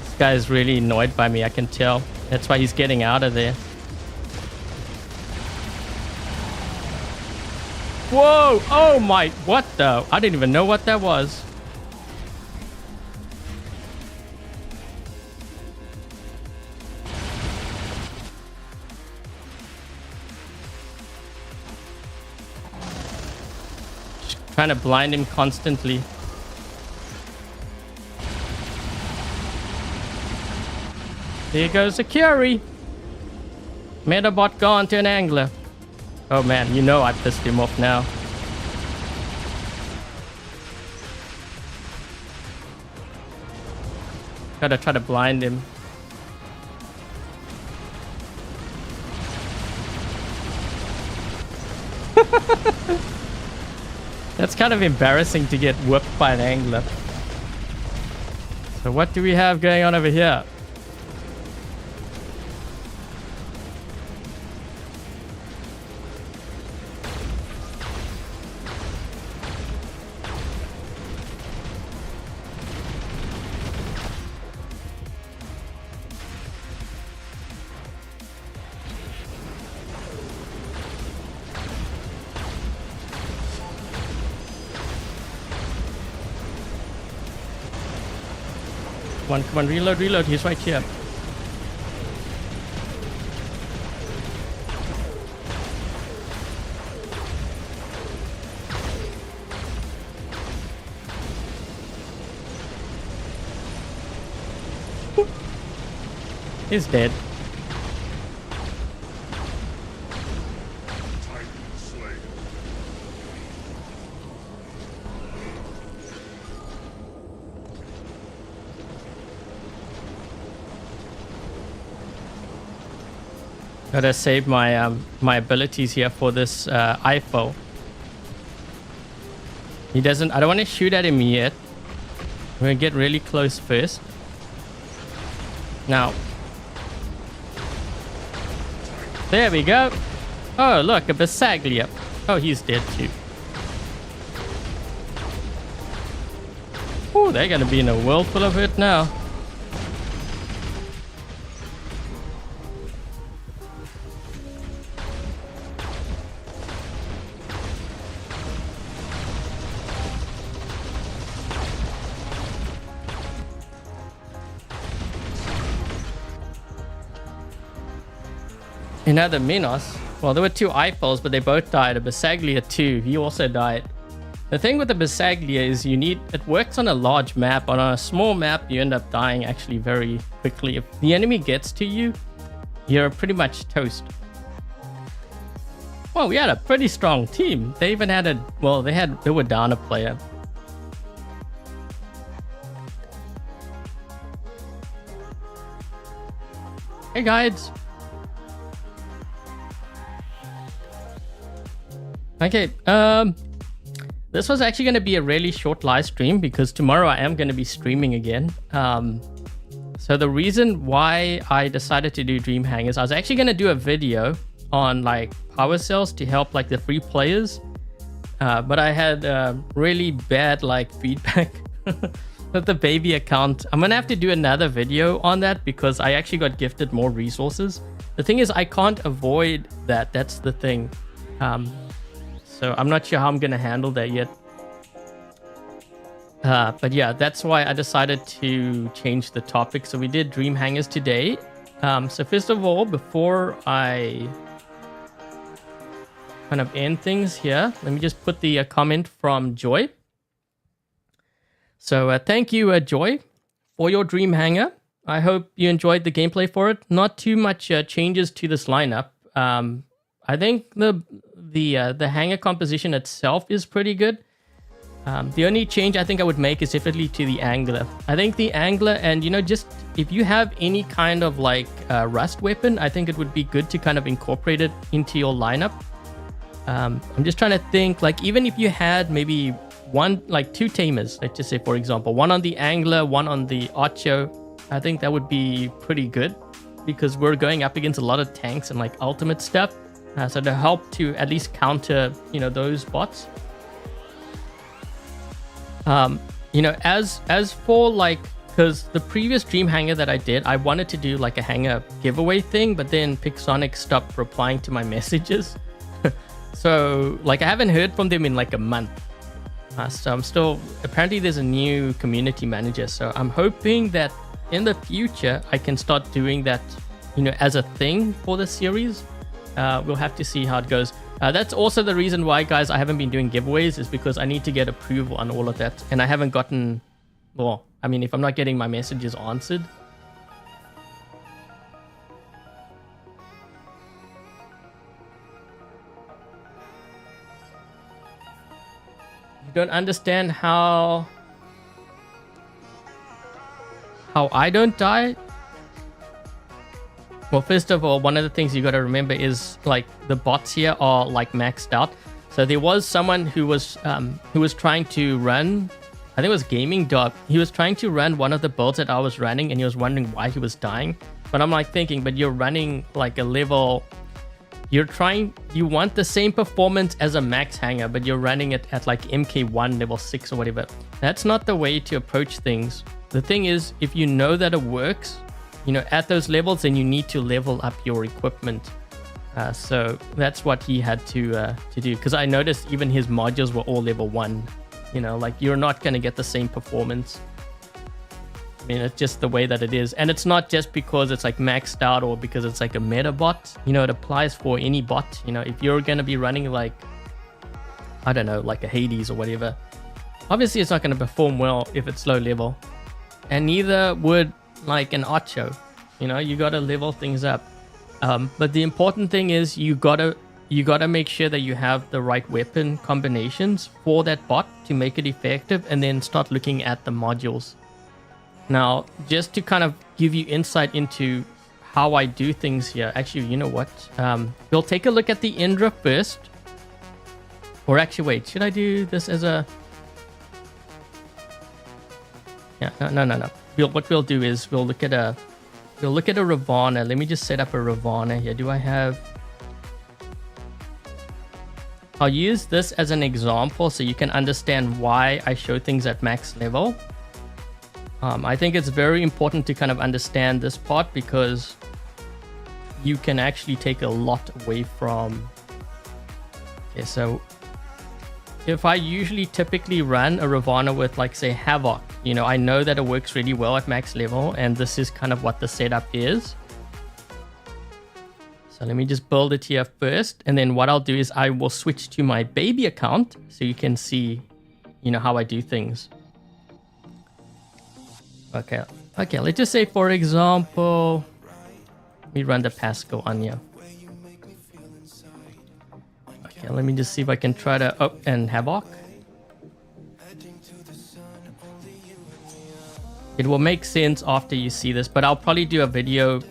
This guy is really annoyed by me, I can tell. That's why he's getting out of there. Whoa! Oh my... What the... I didn't even know what that was. Just trying to blind him constantly. Here goes a Curie. Metabot gone to an angler. Oh man, you know I pissed him off now. Gotta try to blind him. That's kind of embarrassing to get whooped by an angler. So what do we have going on over here? Come on, reload, reload. He's right here. He's dead. Gotta save my my abilities here for this IFO. He doesn't... I don't want to shoot at him yet. We're gonna get really close first. Now. There we go. Oh, look, a Bisaglia. Oh, he's dead too. Oh, they're gonna be in a world full of hurt now. Another Minos. Well, there were 2 Eiffels, but they both died. A Bisaglia too, he also died. The thing with the Bisaglia is it works on a large map, but on a small map, you end up dying actually very quickly. If the enemy gets to you, you're pretty much toast. Well, we had a pretty strong team. They even had they were down a player. Hey guys. Okay, this was actually going to be a really short live stream because tomorrow I am going to be streaming again. So the reason why I decided to do Dream Hangars, I was actually going to do a video on like power cells to help like the free players. But I had really bad like feedback with the baby account. I'm going to have to do another video on that because I actually got gifted more resources. The thing is I can't avoid that. That's the thing. So I'm not sure how I'm going to handle that yet. But yeah, that's why I decided to change the topic. So we did Dream Hangars today. So first of all, before I kind of end things here, let me just put the comment from Joy. So thank you, Joy, for your Dream Hangar. I hope you enjoyed the gameplay for it. Not too much changes to this lineup. I think the hangar composition itself is pretty good. The only change I think I would make is definitely to the angler. I think the angler, and just if you have any kind of like rust weapon, I think it would be good to kind of incorporate it into your lineup. I'm just trying to think, like even if you had maybe 2 tamers, let's just say for example, one on the angler, one on the Ocho, I think that would be pretty good because we're going up against a lot of tanks and like ultimate stuff. So to help to at least counter, those bots. As for like, because the previous Dream Hangar that I did, I wanted to do like a hangar giveaway thing, but then Pixonic stopped replying to my messages. So like I haven't heard from them in like a month. So I'm still, apparently there's a new community manager. So I'm hoping that in the future, I can start doing that, as a thing for the series. We'll have to see how it goes. That's also the reason why, guys, I haven't been doing giveaways is because I need to get approval on all of that. And I haven't gotten, if I'm not getting my messages answered. You don't understand how I don't die? Well, first of all, one of the things you got to remember is like the bots here are like maxed out. So there was someone who was trying to run, I think it was Gaming Dog. He was trying to run one of the builds that I was running, and he was wondering why he was dying. But I'm like thinking, but you're running like a level, you want the same performance as a max hangar, but you're running it at like MK1 level 6 or whatever. That's not the way to approach things. The thing is, if you know that it works, at those levels, then you need to level up your equipment. So that's what he had to do. Because I noticed even his modules were all level 1. Like you're not going to get the same performance. I mean, it's just the way that it is. And it's not just because it's like maxed out or because it's like a meta bot. It applies for any bot. If you're going to be running like, I don't know, like a Hades or whatever, obviously it's not going to perform well if it's low level. And neither would like an Ocho. You got to level things up. But the important thing is you gotta make sure that you have the right weapon combinations for that bot to make it effective, and then start looking at the modules. Now, just to kind of give you insight into how I do things here. Actually, you know what? We'll take a look at the Indra first. Or actually, wait, should I do this as a... Yeah, no. What we'll do is we'll look at a Ravana. Let me just set up a Ravana here. Do I have... I'll use this as an example so you can understand why I show things at max level. I think it's very important to kind of understand this part because you can actually take a lot away from... Okay, so if I usually typically run a Ravana with like say Havoc, I know that it works really well at max level, and this is kind of what the setup is. So let me just build it here first. And then what I'll do is I will switch to my baby account so you can see, how I do things. Okay, let's just say, for example, we run the Pascal on here. Okay, let me just see if I can try to... Oh, and Havoc. It will make sense after you see this, but I'll probably do a video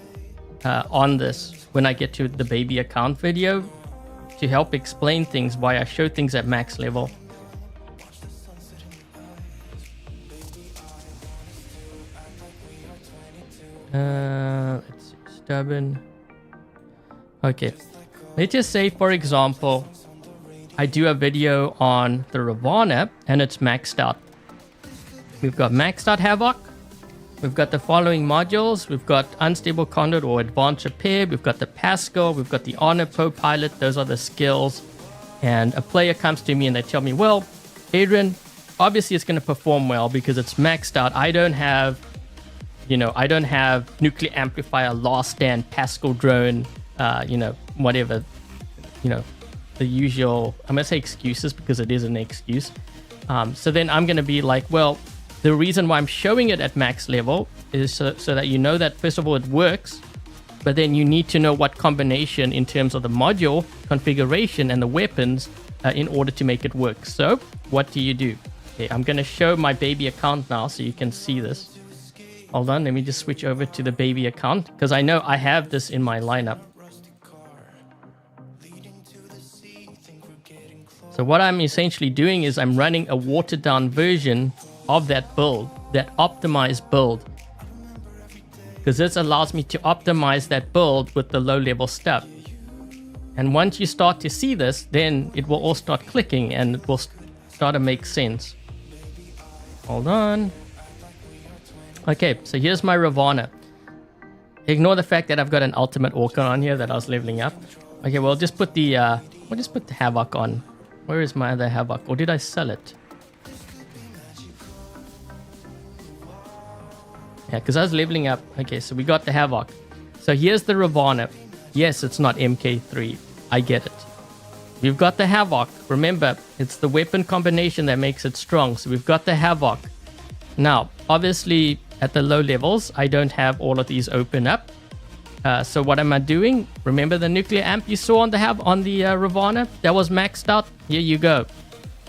on this when I get to the baby account video to help explain things, why I show things at max level. Let's see, stubborn. Okay, let's just say, for example, I do a video on the Ravana and it's maxed out. We've got maxed out Havoc. We've got the following modules. We've got Unstable Conduit or Advanced Repair. We've got the Pascal. We've got the Honor Pro Pilot. Those are the skills. And a player comes to me and they tell me, well, Adrian, obviously it's going to perform well because it's maxed out. I don't have, nuclear amplifier, last stand, Pascal drone, whatever, the usual, I'm going to say excuses because it is an excuse. So then I'm going to be like, well, the reason why I'm showing it at max level is so that you know that, first of all, it works, but then you need to know what combination in terms of the module configuration and the weapons in order to make it work. So what do you do? Okay, I'm going to show my baby account now so you can see this. Hold on, let me just switch over to the baby account because I know I have this in my lineup. So what I'm essentially doing is I'm running a watered down version of that build, that optimized build, because this allows me to optimize that build with the low level stuff. And once you start to see this, then it will all start clicking and it will start to make sense. Hold on. Okay, so here's my Ravana. Ignore the fact that I've got an ultimate Orca on here that I was leveling up. Okay, well, just put the Havoc on. Where is my other Havoc? Or did I sell it? Yeah, because I was leveling up. Okay, so we got the Havoc. So here's the Ravana. Yes, it's not MK3. I get it. We've got the Havoc. Remember, it's the weapon combination that makes it strong. So we've got the Havoc. Now, obviously, at the low levels, I don't have all of these open up. So what am I doing? Remember the nuclear amp you saw on the Ravana? That was maxed out. Here you go.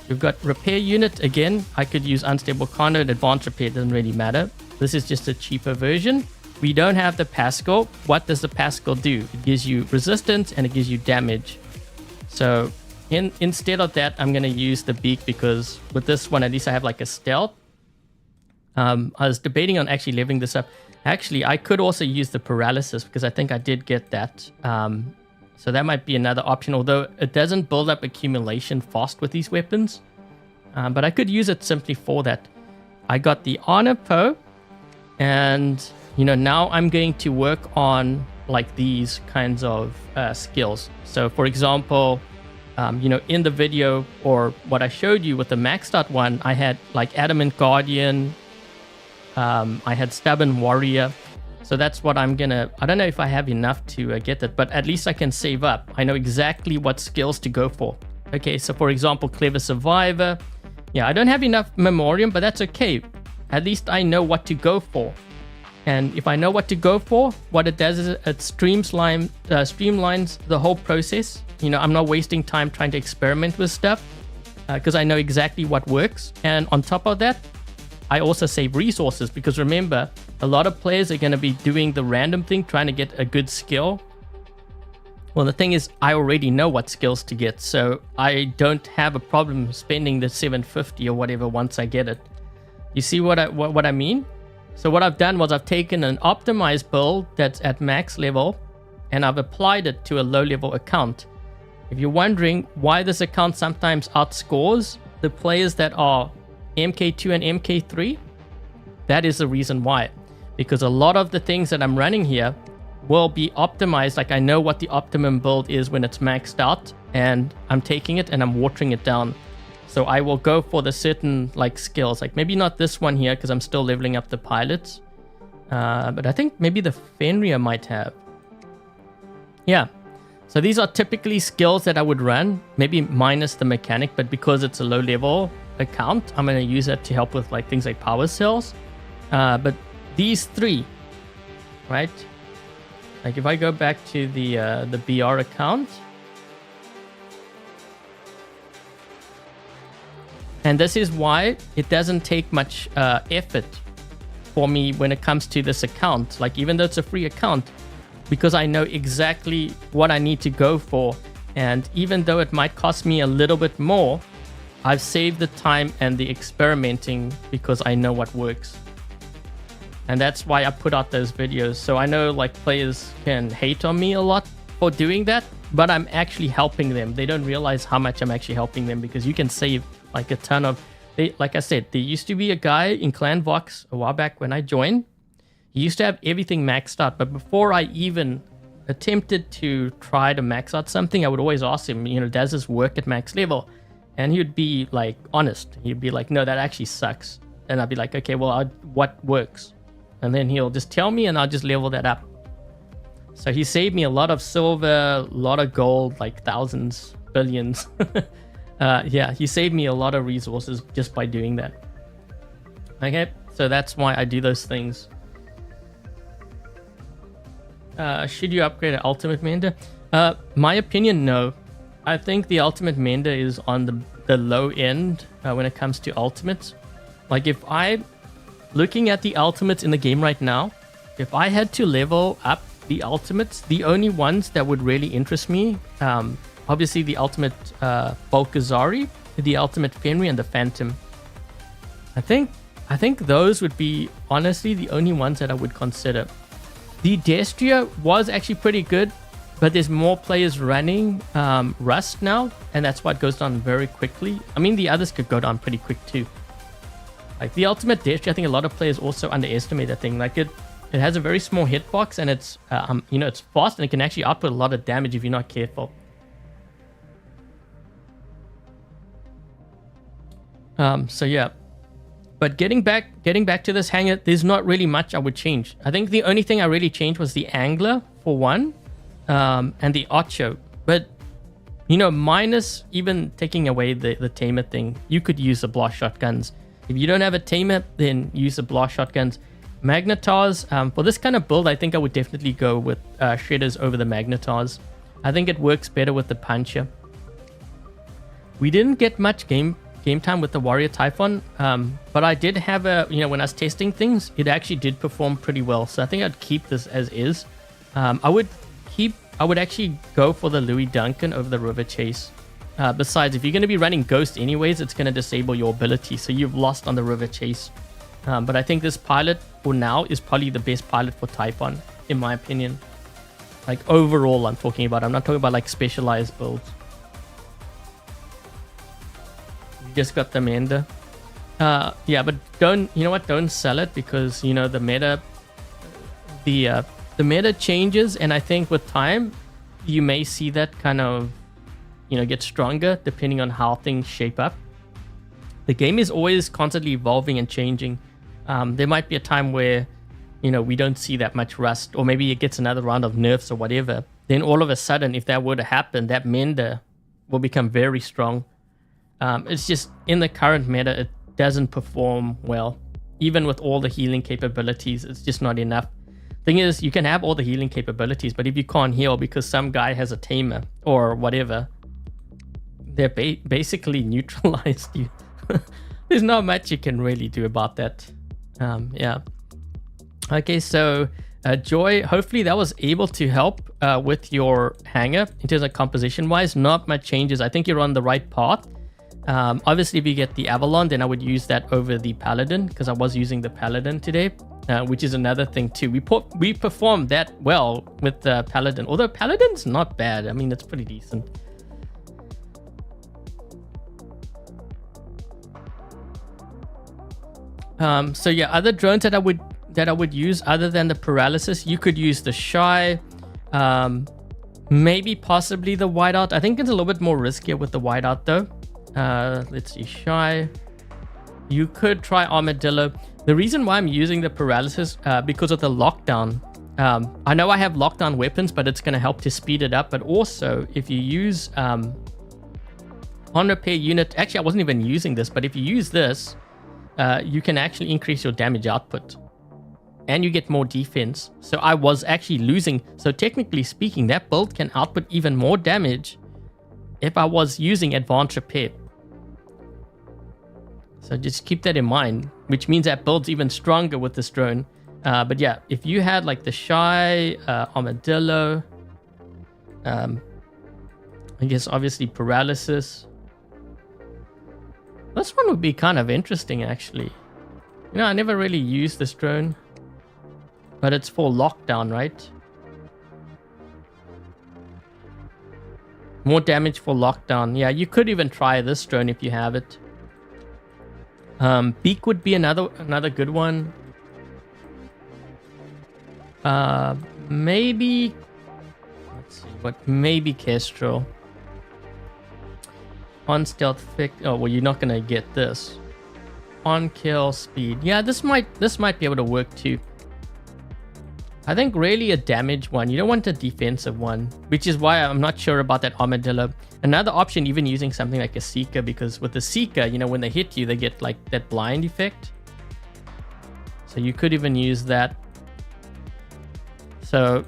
We've got repair unit. Again, I could use unstable conduit, advanced repair, doesn't really matter. This is just a cheaper version. We don't have the Pascal. What does the Pascal do? It gives you resistance and it gives you damage. So instead of that, I'm going to use the beak because with this one, at least I have like a stealth. I was debating on actually leveling this up. Actually, I could also use the paralysis because I think I did get that. So that might be another option, although it doesn't build up accumulation fast with these weapons. But I could use it simply for that. I got the Honor Pro, and now I'm going to work on like these kinds of skills. So for example, in the video or what I showed you with the maxed out one, I had like Adamant Guardian, I had Stubborn Warrior. So that's what I'm gonna, I don't know if I have enough to get that, but at least I can save up. I know exactly what skills to go for. Okay, so for example, Clever Survivor. Yeah, I don't have enough Memoriam, but that's okay. At least I know what to go for. And if I know what to go for, what it does is it streamlines the whole process. I'm not wasting time trying to experiment with stuff because I know exactly what works. And on top of that, I also save resources because remember, a lot of players are going to be doing the random thing, trying to get a good skill. Well, the thing is, I already know what skills to get, so I don't have a problem spending the 750 or whatever once I get it. You see what I mean? So what I've done was I've taken an optimized build that's at max level and I've applied it to a low level account. If you're wondering why this account sometimes outscores the players that are MK2 and MK3, that is the reason why. Because a lot of the things that I'm running here will be optimized. Like I know what the optimum build is when it's maxed out and I'm taking it and I'm watering it down. So I will go for the certain like skills, like maybe not this one here because I'm still leveling up the pilots. But I think maybe the Fenrir might have. Yeah, So these are typically skills that I would run, maybe minus the mechanic, but because it's a low level account, I'm going to use that to help with like things like power cells. But these three, right? Like if I go back to the BR account, and this is why it doesn't take much effort for me when it comes to this account. Like even though it's a free account, because I know exactly what I need to go for. And even though it might cost me a little bit more, I've saved the time and the experimenting because I know what works. And that's why I put out those videos. So I know like players can hate on me a lot for doing that, but I'm actually helping them. They don't realize how much I'm actually helping them, because you can save like a ton of... like I said, there used to be a guy in Clan Vox a while back when I joined. He used to have everything maxed out, but before I even attempted to try to max out something, I would always ask him, you know, does this work at max level? And he would be like honest. He'd be like, no, that actually sucks. And I'd be like, okay, well, what works? And then he'll just tell me and I'll just level that up. So he saved me a lot of silver, a lot of gold, like thousands, billions. Yeah, he saved me a lot of resources just by doing that. Okay, so that's why I do those things. Should you upgrade an ultimate mender? My opinion, no. I think the ultimate mender is on the low end when it comes to ultimates. Like if I'm looking at the ultimates in the game right now, if I had to level up the ultimates, the only ones that would really interest me, obviously the ultimate Balkazari, the ultimate Fenrir, and the Phantom. I think those would be honestly the only ones that I would consider. The Destria was actually pretty good, but there's more players running Rust now, and that's why it goes down very quickly. I mean, the others could go down pretty quick too. Like the ultimate Destria, I think a lot of players also underestimate that thing. Like it has a very small hitbox, and it's you know, it's fast, and it can actually output a lot of damage if you're not careful. So yeah. But getting back to this hangar, there's not really much I would change. I think the only thing I really changed was the angler for one, and the Ocho. But you know, minus even taking away the tamer thing, you could use the blast shotguns. If you don't have a tamer, then use the blast shotguns. Magnetars, for this kind of build, I think I would definitely go with shredders over the magnetars. I think it works better with the puncher. We didn't get much game time with the Warrior Typhon, but I did have when I was testing things, it actually did perform pretty well. So I think I'd keep this as is. I would actually go for the Louis Duncan over the River Chase. Besides, if you're going to be running Ghost anyways, it's going to disable your ability, so you've lost on the River Chase. But I think this pilot for now is probably the best pilot for Typhon, in my opinion. Like overall, I'm talking about. I'm not talking about like specialized builds. Just got the mender. Yeah, but don't sell it, because you know the meta changes, and I think with time you may see that kind of get stronger depending on how things shape up. The game is always constantly evolving and changing. There might be a time where we don't see that much rust, or maybe it gets another round of nerfs or whatever. Then all of a sudden, if that were to happen, that mender will become very strong. It's just in the current meta, it doesn't perform well. Even with all the healing capabilities, it's just not enough. Thing is, you can have all the healing capabilities, but if you can't heal because some guy has a tamer or whatever, they're basically neutralized you. There's not much you can really do about that. Yeah. Okay, so Joy, hopefully that was able to help with your hangar in terms of composition wise. Not much changes. I think you're on the right path. Obviously, if you get the Avalon, then I would use that over the Paladin, because I was using the Paladin today, which is another thing too. We performed that well with the Paladin, although Paladin's not bad. I mean, it's pretty decent. So yeah, other drones that I would use other than the Paralysis, you could use the Shy, maybe possibly the Whiteout. I think it's a little bit more riskier with the Whiteout though. Let's see, Shy. You could try Armadillo. The reason why I'm using the Paralysis, because of the lockdown, I know I have lockdown weapons, but it's going to help to speed it up. But also, if you use on repair unit, actually I wasn't even using this, but if you use this, you can actually increase your damage output and you get more defense. So I was actually losing. So technically speaking, that build can output even more damage if I was using advanced repair. So just keep that in mind, which means that build's even stronger with this drone. But yeah, if you had like the Shy, Armadillo, I guess obviously Paralysis. This one would be kind of interesting actually. You know, I never really used this drone. But it's for lockdown, right? More damage for lockdown. Yeah, you could even try this drone if you have it. Beak would be another good one. Maybe... Let's see, what? Maybe Kestrel. On stealth fix... Oh, well, you're not gonna get this. On kill speed. Yeah, this might be able to work too. I think really a damage one. You don't want a defensive one, which is why I'm not sure about that Armadillo. Another option, even using something like a Seeker, because with the Seeker, you know, when they hit you, they get like that blind effect. So you could even use that. So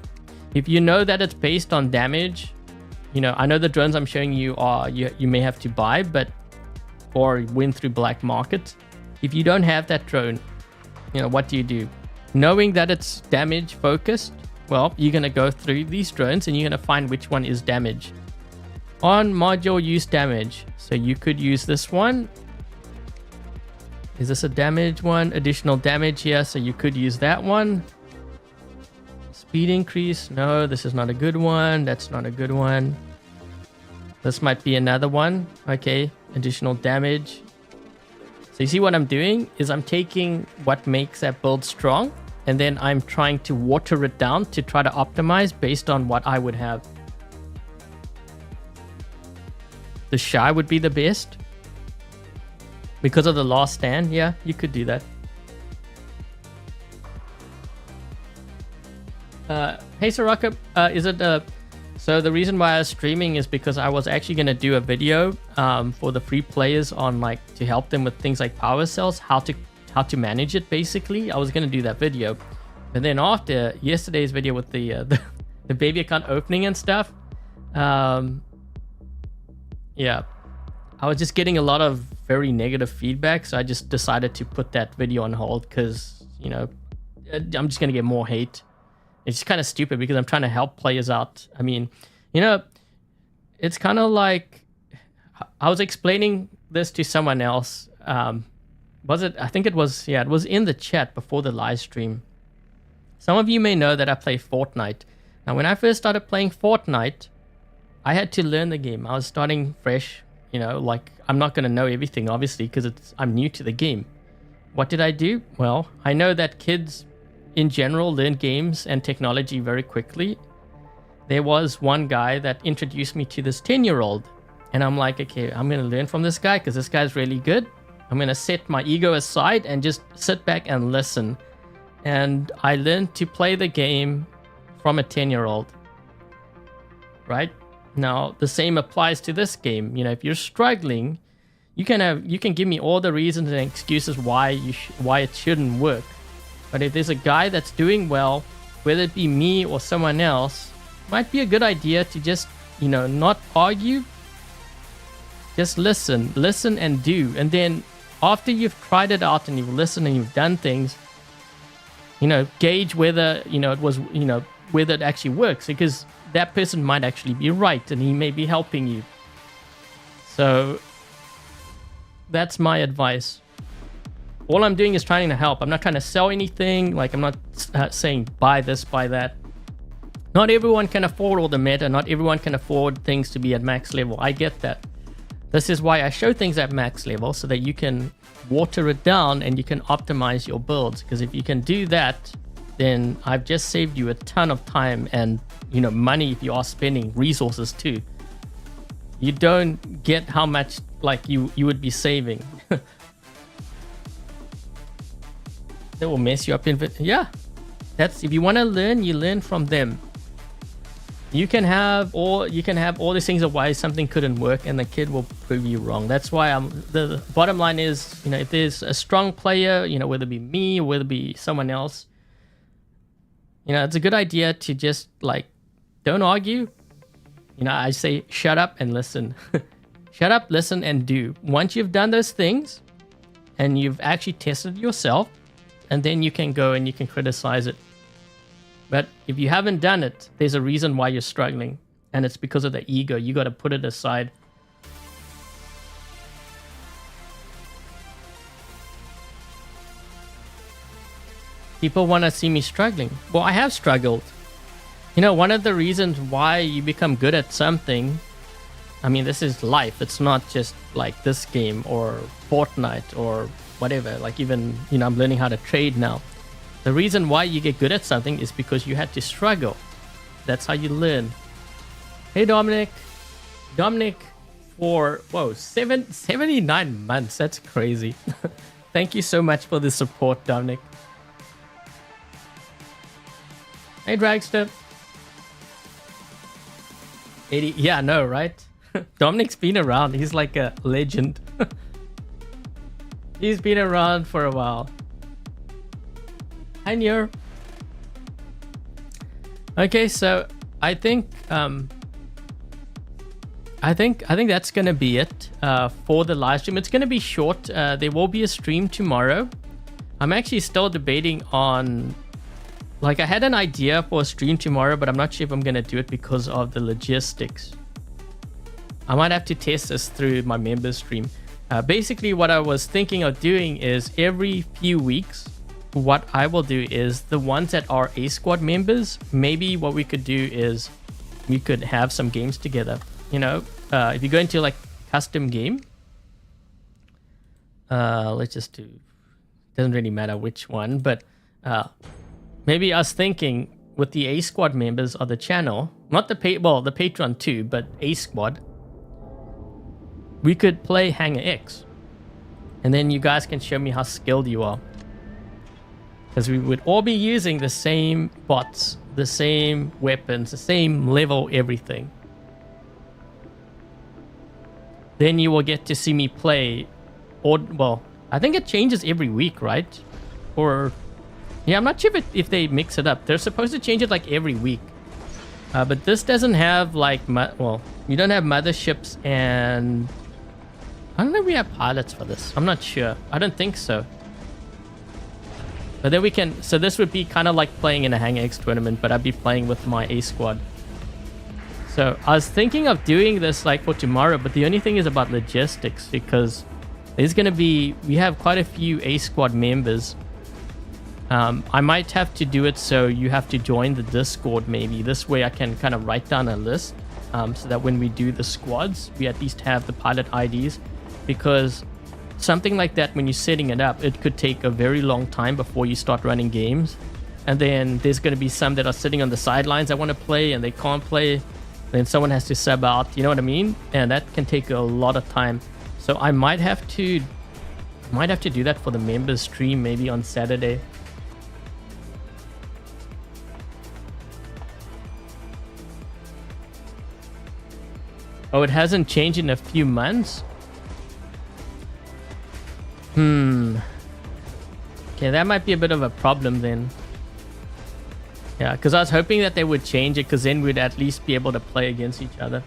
if you know that it's based on damage, you know, I know the drones I'm showing you are, you may have to buy, but, or win through black market. If you don't have that drone, you know, what do you do? Knowing that it's damage focused, well, you're going to go through these drones and you're going to find which one is damage. On module use damage. So you could use this one. Is this a damage one? Additional damage here. So you could use that one. Speed increase. No, this is not a good one. That's not a good one. This might be another one. Okay. Additional damage. So you see what I'm doing is I'm taking what makes that build strong and then I'm trying to water it down to try to optimize based on what I would have. The Shy would be the best because of the last stand. Yeah, you could do that. Hey Soraka, is it so the reason why I was streaming is because I was actually going to do a video for the free players on like to help them with things like power cells, how to manage it basically. I was going to do that video. But then after yesterday's video with the baby account opening and stuff, yeah, I was just getting a lot of very negative feedback, so I just decided to put that video on hold because, you know, I'm just going to get more hate. It's kind of stupid because I'm trying to help players out. I mean, you know, it's kind of like I was explaining this to someone else. Was it? I think it was. Yeah, it was in the chat before the live stream. Some of you may know that I play Fortnite. Now, when I first started playing Fortnite, I had to learn the game. I was starting fresh. You know, like I'm not going to know everything, obviously, because I'm new to the game. What did I do? Well, I know that kids in general learn games and technology very quickly. There was one guy that introduced me to this 10-year-old and I'm like, okay, I'm going to learn from this guy because this guy's really good. I'm going to set my ego aside and just sit back and listen. And I learned to play the game from a 10-year-old. Right? Now, the same applies to this game. You know, if you're struggling, you can give me all the reasons and excuses why it shouldn't work. But if there's a guy that's doing well, whether it be me or someone else, it might be a good idea to just, you know, not argue. Just listen and do. And then after you've tried it out and you've listened and you've done things, you know, gauge whether, you know, whether it actually works, because that person might actually be right and he may be helping you. So that's my advice. All I'm doing is trying to help. I'm not trying to sell anything. Like, I'm not saying buy this, buy that. Not everyone can afford all the meta. Not everyone can afford things to be at max level. I get that. This is why I show things at max level, so that you can water it down and you can optimize your builds. Because if you can do that, then I've just saved you a ton of time and, you know, money if you are spending resources too. You don't get how much like you would be saving. They will mess you up in... Yeah. That's if you want to learn, you learn from them. You can have all these things of why something couldn't work, and the kid will prove you wrong. That's why the bottom line is, you know, if there's a strong player, you know, whether it be me or whether it be someone else, you know, it's a good idea to just like don't argue. You know, I say shut up and listen. Shut up, listen, and do. Once you've done those things and you've actually tested yourself, and then you can go and you can criticize it. But if you haven't done it, there's a reason why you're struggling. And it's because of the ego. You got to put it aside. People want to see me struggling. Well, I have struggled. You know, one of the reasons why you become good at something, I mean, this is life. It's not just like this game or Fortnite or whatever. Like even, you know, I'm learning how to trade now. The reason why you get good at something is because you had to struggle. That's how you learn. Hey, Dominic. Dominic for, 79 months. That's crazy. Thank you so much for the support, Dominic. Hey, Dragster. 80. Yeah, no, right? Dominic's been around. He's like a legend. He's been around for a while. Hi, Nier. Okay, so I think that's gonna be it for the live stream. It's gonna be short. There will be a stream tomorrow. I'm actually still debating on, like, I had an idea for a stream tomorrow, but I'm not sure if I'm gonna do it because of the logistics. I might have to test this through my members stream. Basically, what I was thinking of doing is every few weeks, what I will do is the ones that are A squad members, maybe what we could do is we could have some games together. You know, if you go into like custom game, let's just do, doesn't really matter which one, but maybe I was thinking with the A squad members of the channel, not the the Patreon too, but A squad, we could play Hangar X, and then you guys can show me how skilled you are. Because we would all be using the same bots, the same weapons, the same level, everything. Then you will get to see me play. Or, well, I think it changes every week, right? Or, yeah, I'm not sure if they mix it up. They're supposed to change it like every week. But this doesn't have like, well, you don't have motherships, and I don't know if we have pilots for this. I'm not sure. I don't think so. But then we can, so this would be kind of like playing in a Hangar X tournament, but I'd be playing with my A squad. So I was thinking of doing this like for tomorrow, but the only thing is about logistics, because there's going to be, we have quite a few A squad members. I might have to do it so you have to join the Discord maybe. This way I can kind of write down a list so that when we do the squads, we at least have the pilot IDs, because something like that, when you're setting it up, it could take a very long time before you start running games. And then there's going to be some that are sitting on the sidelines that want to play and they can't play. Then someone has to sub out, you know what I mean? And that can take a lot of time. So I might have to do that for the members stream maybe on Saturday. Oh, it hasn't changed in a few months? Okay, that might be a bit of a problem then. Yeah, because I was hoping that they would change it, because then we'd at least be able to play against each other.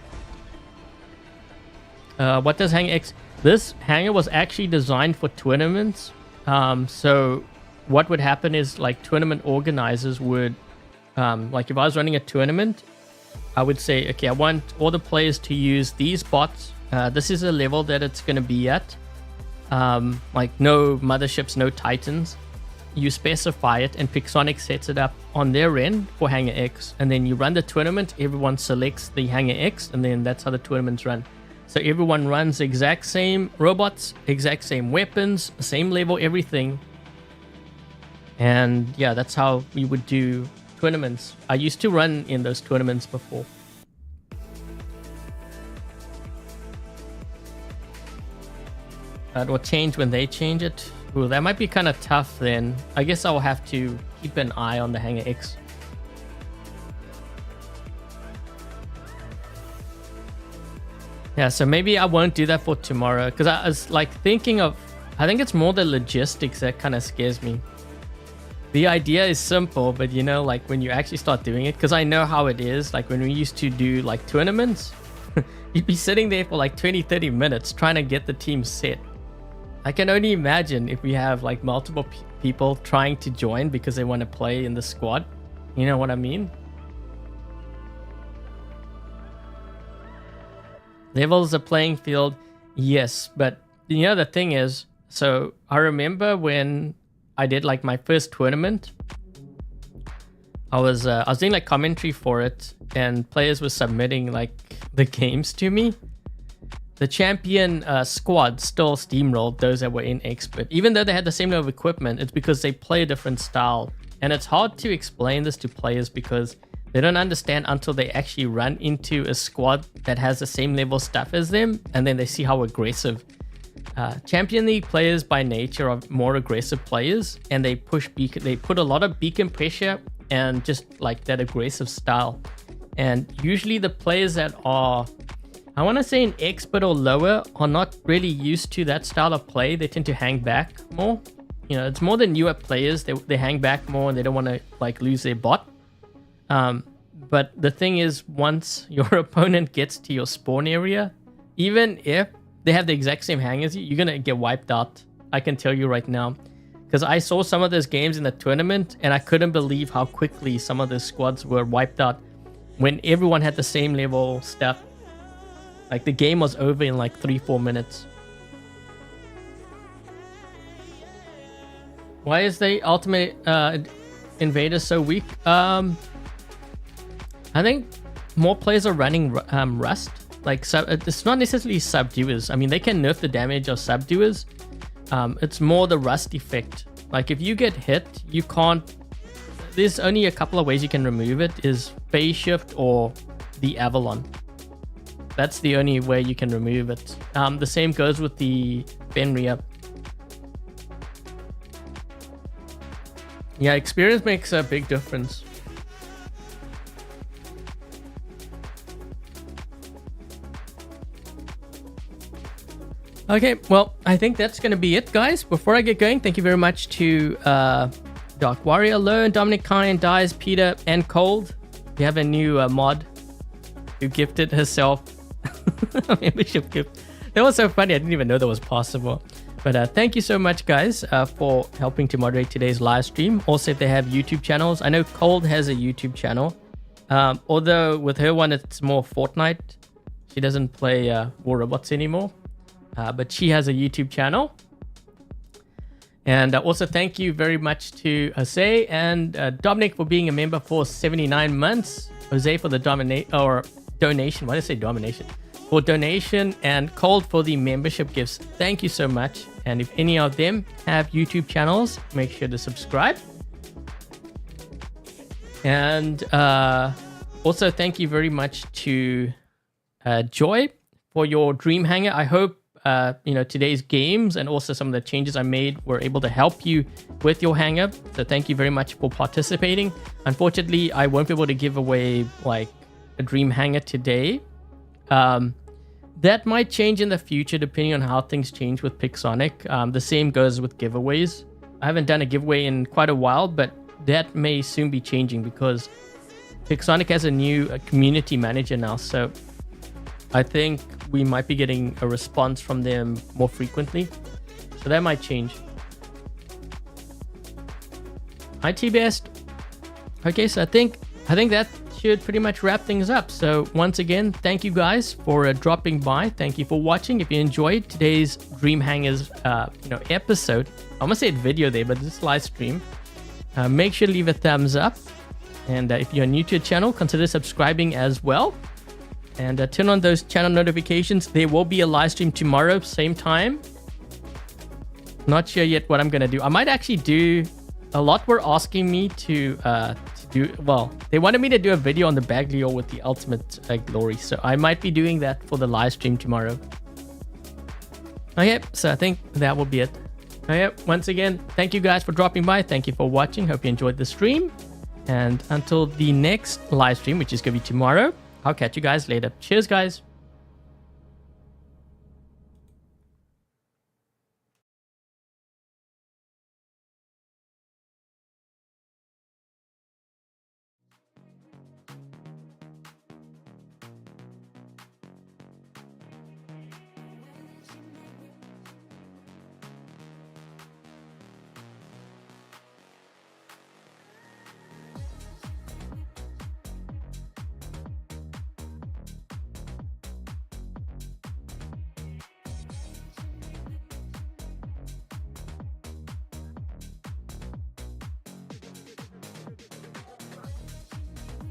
What does Hangar X... This hangar was actually designed for tournaments. So what would happen is, like, tournament organizers would... like, if I was running a tournament, I would say, okay, I want all the players to use these bots. This is a level that it's going to be at. Like no motherships, no titans. You specify it, and Pixonic sets it up on their end for Hangar X, and then you run the tournament. Everyone selects the Hangar X, and then that's how the tournaments run. So everyone runs exact same robots, exact same weapons, same level, everything. And yeah, that's how we would do tournaments. I used to run in those tournaments before. It will change when they change it. Ooh, that might be kind of tough then. I guess I'll have to keep an eye on the Hangar X. Yeah, so maybe I won't do that for tomorrow, because I was like thinking of, I think it's more the logistics that kind of scares me. The idea is simple, but you know, like when you actually start doing it, because I know how it is, like when we used to do like tournaments, you'd be sitting there for like 20-30 minutes trying to get the team set. I can only imagine if we have like multiple people trying to join because they want to play in the squad. You know what I mean? Levels the playing field, yes, but you know the thing is, so I remember when I did like my first tournament, I was doing like commentary for it, and players were submitting like the games to me. The champion squad still steamrolled those that were in expert, even though they had the same level of equipment. It's because they play a different style, and it's hard to explain this to players because they don't understand until they actually run into a squad that has the same level stuff as them, and then they see how aggressive. Champion League players by nature are more aggressive players, and they push beacon. They put a lot of beacon pressure and just like that aggressive style. And usually the players that are, I want to say in expert or lower, are not really used to that style of play. They tend to hang back more. You know, it's more the newer players. They hang back more and they don't want to like lose their bot. But the thing is, once your opponent gets to your spawn area, even if they have the exact same hang as you, you're going to get wiped out. I can tell you right now. Because I saw some of those games in the tournament, and I couldn't believe how quickly some of the squads were wiped out when everyone had the same level stuff. Like the game was over in like 3-4 minutes. Why is the ultimate invader so weak? I think more players are running Rust. Like it's not necessarily Subduers. I mean, they can nerf the damage of Subduers. It's more the Rust effect. Like if you get hit, you can't. There's only a couple of ways you can remove it: is phase shift or the Avalon. That's the only way you can remove it. The same goes with the Fenrir. Yeah, experience makes a big difference. Okay, well, I think that's going to be it, guys. Before I get going, thank you very much to Dark Warrior, Alone, Dominic, Kyan, Dies, Peter, and Cold. We have a new mod who gifted herself a membership gift. That was so funny. I didn't even know that was possible. But thank you so much, guys, for helping to moderate today's live stream. Also, if they have YouTube channels. I know Cold has a YouTube channel. Although with her one, it's more Fortnite. She doesn't play War Robots anymore. But she has a YouTube channel. And also thank you very much to Jose and Dominic for being a member for 79 months. Jose for the donation. Why did I say domination? For donation, and Cold for the membership gifts. Thank you so much. And if any of them have YouTube channels, make sure to subscribe. And also thank you very much to Joy for your Dream Hangar. I hope today's games and also some of the changes I made were able to help you with your hangar. So thank you very much for participating. Unfortunately, I won't be able to give away like a Dream Hangar today. That might change in the future depending on how things change with Pixonic. The same goes with giveaways. I haven't done a giveaway in quite a while, but that may soon be changing because Pixonic has a new community manager now. So I think we might be getting a response from them more frequently. So that might change. Hi, T-Best. Okay, so I think that should pretty much wrap things up. So once again, thank you guys for dropping by. Thank you for watching. If you enjoyed today's Dream Hangars episode, I almost said video there, but this live stream, make sure to leave a thumbs up. And if you're new to the channel, consider subscribing as well. And turn on those channel notifications. There will be a live stream tomorrow, same time. Not sure yet what I'm going to do. I might actually do... A lot were asking me to do... Well, they wanted me to do a video on the Baglio with the ultimate glory. So I might be doing that for the live stream tomorrow. Okay, so I think that will be it. Once again, thank you guys for dropping by. Thank you for watching. Hope you enjoyed the stream. And until the next live stream, which is going to be tomorrow, I'll catch you guys later. Cheers, guys.